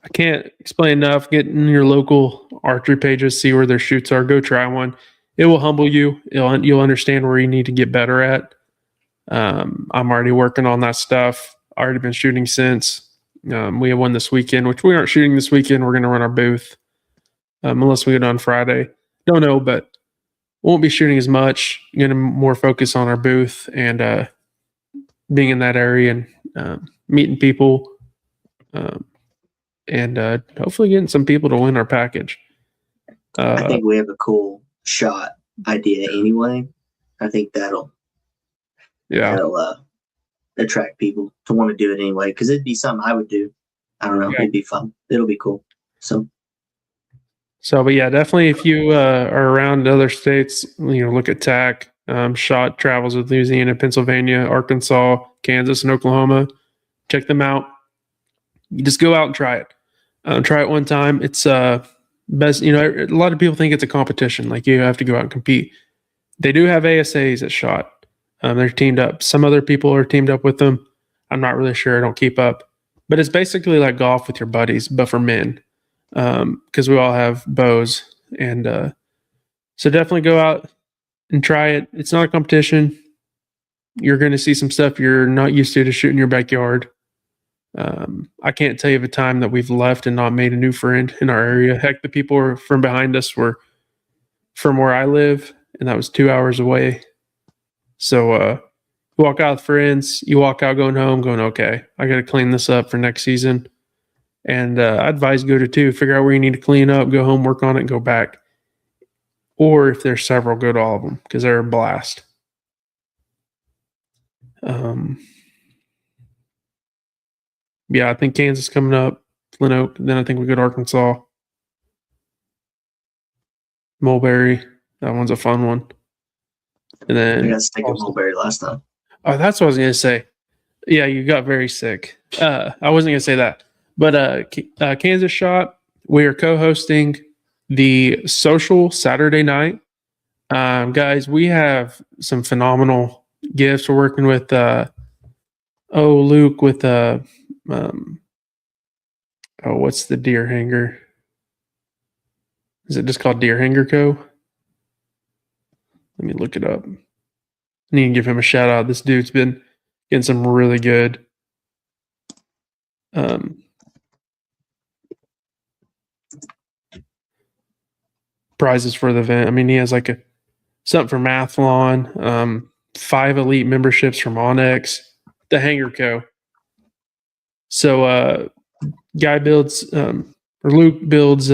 I can't explain enough. Get in your local archery pages, see where their shoots are. Go try one. It will humble you. You'll understand where you need to get better at. I'm already working on that stuff. Already been shooting since. We have one this weekend, which we aren't shooting this weekend. We're going to run our booth unless we go on Friday. Don't know, but won't be shooting as much. Going to more focus on our booth and being in that area and meeting people. And hopefully getting some people to win our package. I think we have a cool shot idea anyway. I think that'll attract people to want to do it anyway, because it'd be something I would do. I don't know. Yeah. It'd be fun. It'll be cool. But yeah, definitely if you are around other states, look at TAC. Shot travels with Louisiana, Pennsylvania, Arkansas, Kansas, and Oklahoma. Check them out. You just go out and try it. Try it one time. It's best. A lot of people think it's a competition. You have to go out and compete. They do have ASAs at Shot. They're teamed up. Some other people are teamed up with them. I'm not really sure. I don't keep up. But it's basically like golf with your buddies, but for men. Because we all have bows. And so definitely go out and try it. It's not a competition. You're going to see some stuff you're not used to shoot in your backyard. I can't tell you of a time that we've left and not made a new friend in our area. Heck, the people from behind us were from where I live, and that was 2 hours away. So you walk out with friends, you walk out going home, going, okay, I got to clean this up for next season. And I advise go to 2, figure out where you need to clean up, go home, work on it, and go back. Or if there's several, go to all of them because they're a blast. Yeah, I think Kansas coming up, Flint Oak. Then I think we go to Arkansas. Mulberry, that one's a fun one. And then I got sick of Mulberry last time. Oh, that's what I was going to say. Yeah, you got very sick. I wasn't going to say that. But Kansas Shot, we are co-hosting the social Saturday night. Guys, we have some phenomenal gifts. We're working with Luke with what's the deer hanger? Is it just called Deer Hanger Co? Let me look it up. I need to give him a shout out. This dude's been getting some really good prizes for the event. I mean, he has like something for Mathlon, 5 elite memberships from Onyx, the Hanger Co. So guy builds or Luke builds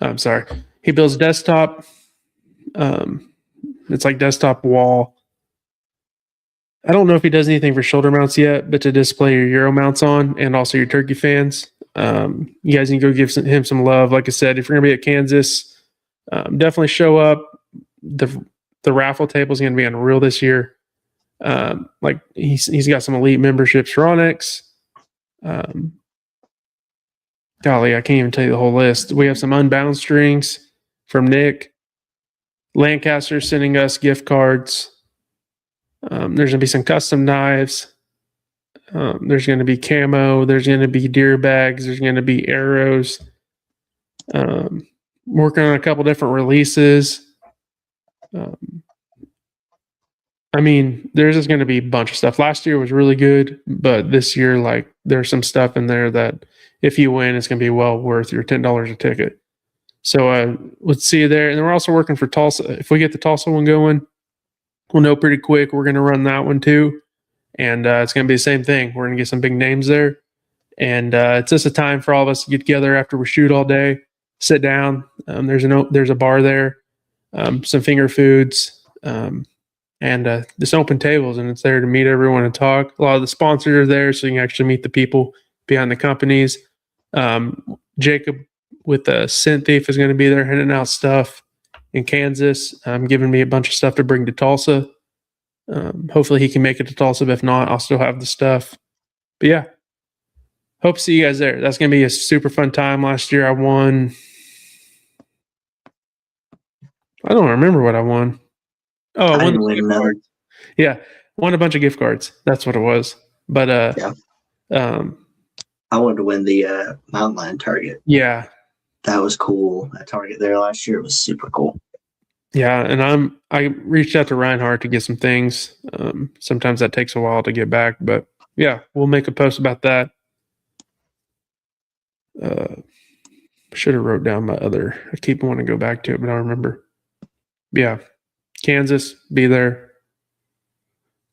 I'm sorry. He builds desktop. It's like desktop wall. I don't know if he does anything for shoulder mounts yet, but to display your Euro mounts on and also your turkey fans. You guys need to go give him some love. Like I said, if you're going to be at Kansas, definitely show up. The raffle table is going to be unreal this year. Like he's got some elite memberships for Onyx. Golly, I can't even tell you the whole list. We have some Unbound strings from Nick. Lancaster sending us gift cards. There's going to be some custom knives. There's going to be camo. There's going to be deer bags. There's going to be arrows. Working on a couple different releases. I mean, there's just going to be a bunch of stuff. Last year was really good, but this year, like, there's some stuff in there that if you win, it's going to be well worth your $10 a ticket. So let's see you there. And then we're also working for Tulsa. If we get the Tulsa one going, we'll know pretty quick. We're going to run that one too. And it's going to be the same thing. We're going to get some big names there. And it's just a time for all of us to get together after we shoot all day, sit down. There's a bar there, some finger foods, and just open tables. And it's there to meet everyone and talk. A lot of the sponsors are there, so you can actually meet the people behind the companies. Jacob with the Scent Thief is going to be there handing out stuff in Kansas, giving me a bunch of stuff to bring to Tulsa. Hopefully he can make it to Tulsa, but if not, I'll still have the stuff. But yeah, hope to see you guys there. That's going to be a super fun time. Last year I won. I don't remember what I won. Oh, I won the gift cards. Yeah, won a bunch of gift cards. That's what it was. But I wanted to win the Mountain Lion Target. Yeah. That was cool. That Target there last year was super cool. Yeah, and I reached out to Reinhardt to get some things. Sometimes that takes a while to get back, but yeah, we'll make a post about that. Should have wrote down my other. I keep wanting to go back to it, but I don't remember. Yeah, Kansas, be there.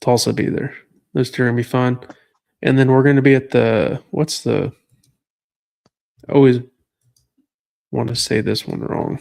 Tulsa, be there. Those two are gonna be fun. And then we're going to be at I always want to say this one wrong.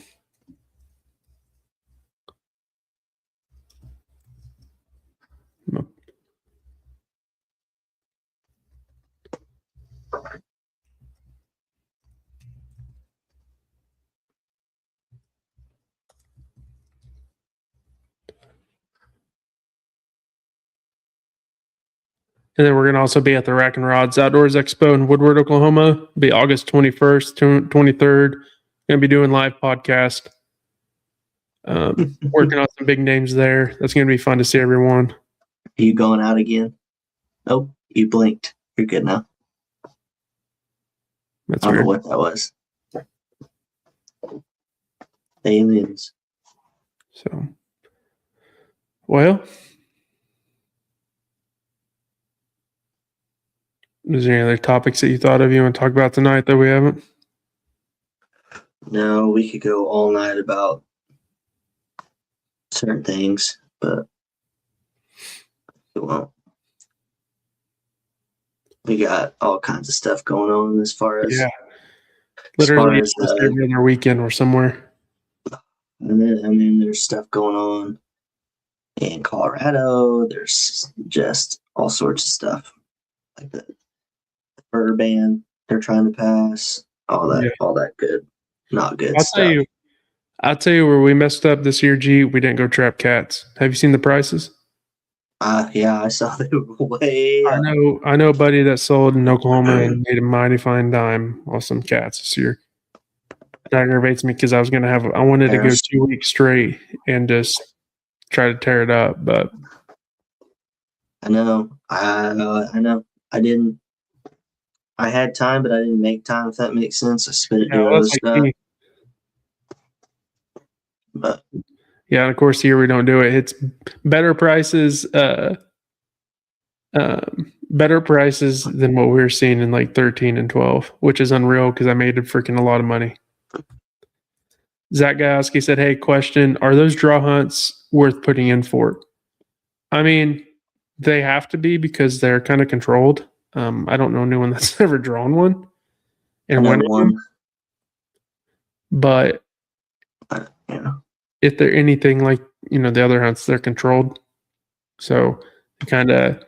And then we're going to also be at the Rack and Rods Outdoors Expo in Woodward, Oklahoma. It'll be August 21st, 23rd. Gonna be doing live podcast. Working on some big names there. That's gonna be fun to see everyone. Are you going out again? Oh, you blinked. You're good now. That's I don't weird. know what that was. Aliens. So, well, is there any other topics that you thought of you want to talk about tonight that we haven't? No, we could go all night about certain things, but we won't. We got all kinds of stuff going on as far as Literally as far as, every other weekend or somewhere. and then there's stuff going on in Colorado. There's just all sorts of stuff like the fur ban they're trying to pass. All that good, not good stuff. I'll tell you where we messed up this year, G. We didn't go trap cats. Have you seen the prices? Yeah, I saw they were way up. I know a buddy that sold in Oklahoma and made a mighty fine dime off some cats this year. That aggravates me because I wanted to go 2 weeks straight and just try to tear it up, but I know. I had time, but I didn't make time, if that makes sense. I spent it doing other stuff. But yeah, and of course here we don't do it. It's better prices than what we were seeing in like 13 and 12, which is unreal because I made a lot of money. Zach Gajowski said, hey, question, are those draw hunts worth putting in for? I mean, they have to be because they're kind of controlled. I don't know anyone that's ever drawn one and won one. But if they're anything like, the other hunts, they're controlled. So you kind of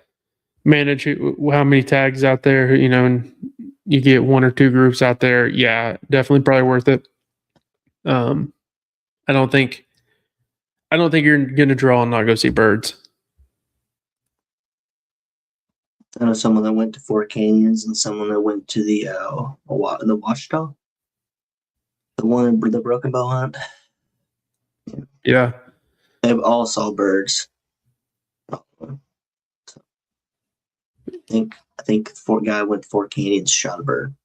manage how many tags out there, and you get one or two groups out there. Yeah, definitely probably worth it. I don't think you're going to draw and not go see birds. I know someone that went to Four Canyons and someone that went to the Washita, the Broken Bow hunt. Yeah, they all saw birds. So, I think the guy went to Four Canyons, shot a bird.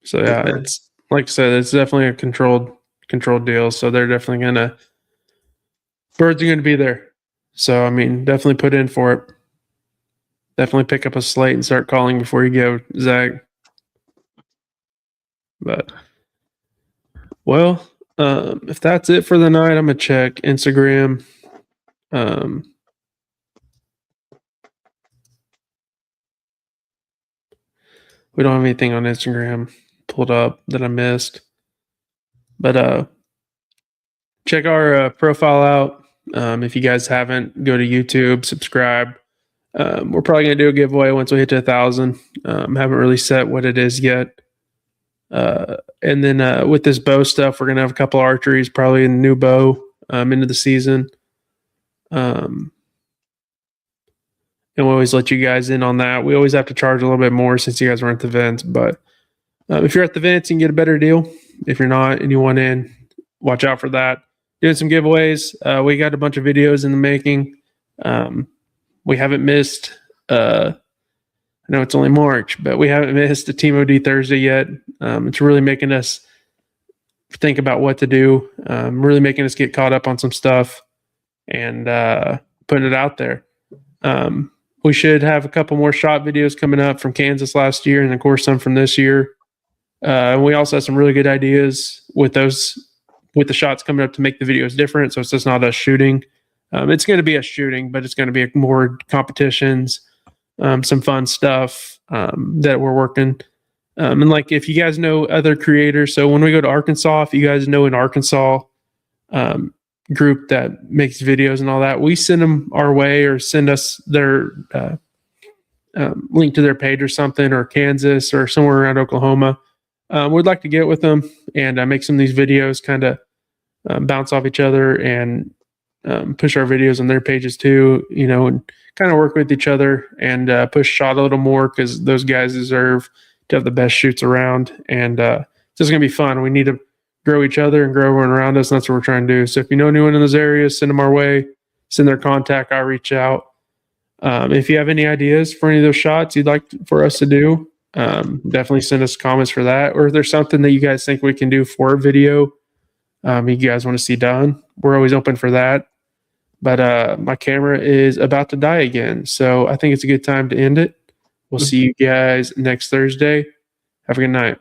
So yeah, it's like I said, it's definitely a controlled deal. So they're definitely birds are gonna be there. So I mean, definitely put in for it. Definitely pick up a slate and start calling before you go, Zach. But well, if that's it for the night, I'm gonna check Instagram. We don't have anything on Instagram pulled up that I missed. But check our profile out. If you guys haven't, go to YouTube, subscribe. We're probably going to do a giveaway once we hit to 1,000. Haven't really set what it is yet. And then with this bow stuff, we're going to have a couple archeries, probably a new bow into the season. And we always let you guys in on that. We always have to charge a little bit more since you guys aren't at the events. But if you're at the events, you can get a better deal. If you're not and you want in, watch out for that. Doing some giveaways. We got a bunch of videos in the making. We haven't missed, I know it's only March, but we haven't missed a Team OD Thursday yet. It's really making us think about what to do, really making us get caught up on some stuff and putting it out there. We should have a couple more shot videos coming up from Kansas last year and, of course, some from this year. We also have some really good ideas with the shots coming up to make the videos different, so it's just not us shooting. It's going to be a shooting, but it's going to be more competitions, some fun stuff that we're working. And like if you guys know other creators, so when we go to Arkansas, if you guys know an Arkansas group that makes videos and all that, we send them our way or send us their link to their page or something, or Kansas or somewhere around Oklahoma. We'd like to get with them and make some of these videos kind of bounce off each other and push our videos on their pages too, and kind of work with each other and push shot a little more because those guys deserve to have the best shoots around. And just going to be fun. We need to grow each other and grow everyone around us. And that's what we're trying to do. So if you know anyone in those areas, send them our way, send their contact. I'll reach out. If you have any ideas for any of those shots you'd like for us to do, definitely send us comments for that. Or if there's something that you guys think we can do for a video, you guys want to see done, we're always open for that. But my camera is about to die again. So I think it's a good time to end it. We'll see you guys next Thursday. Have a good night.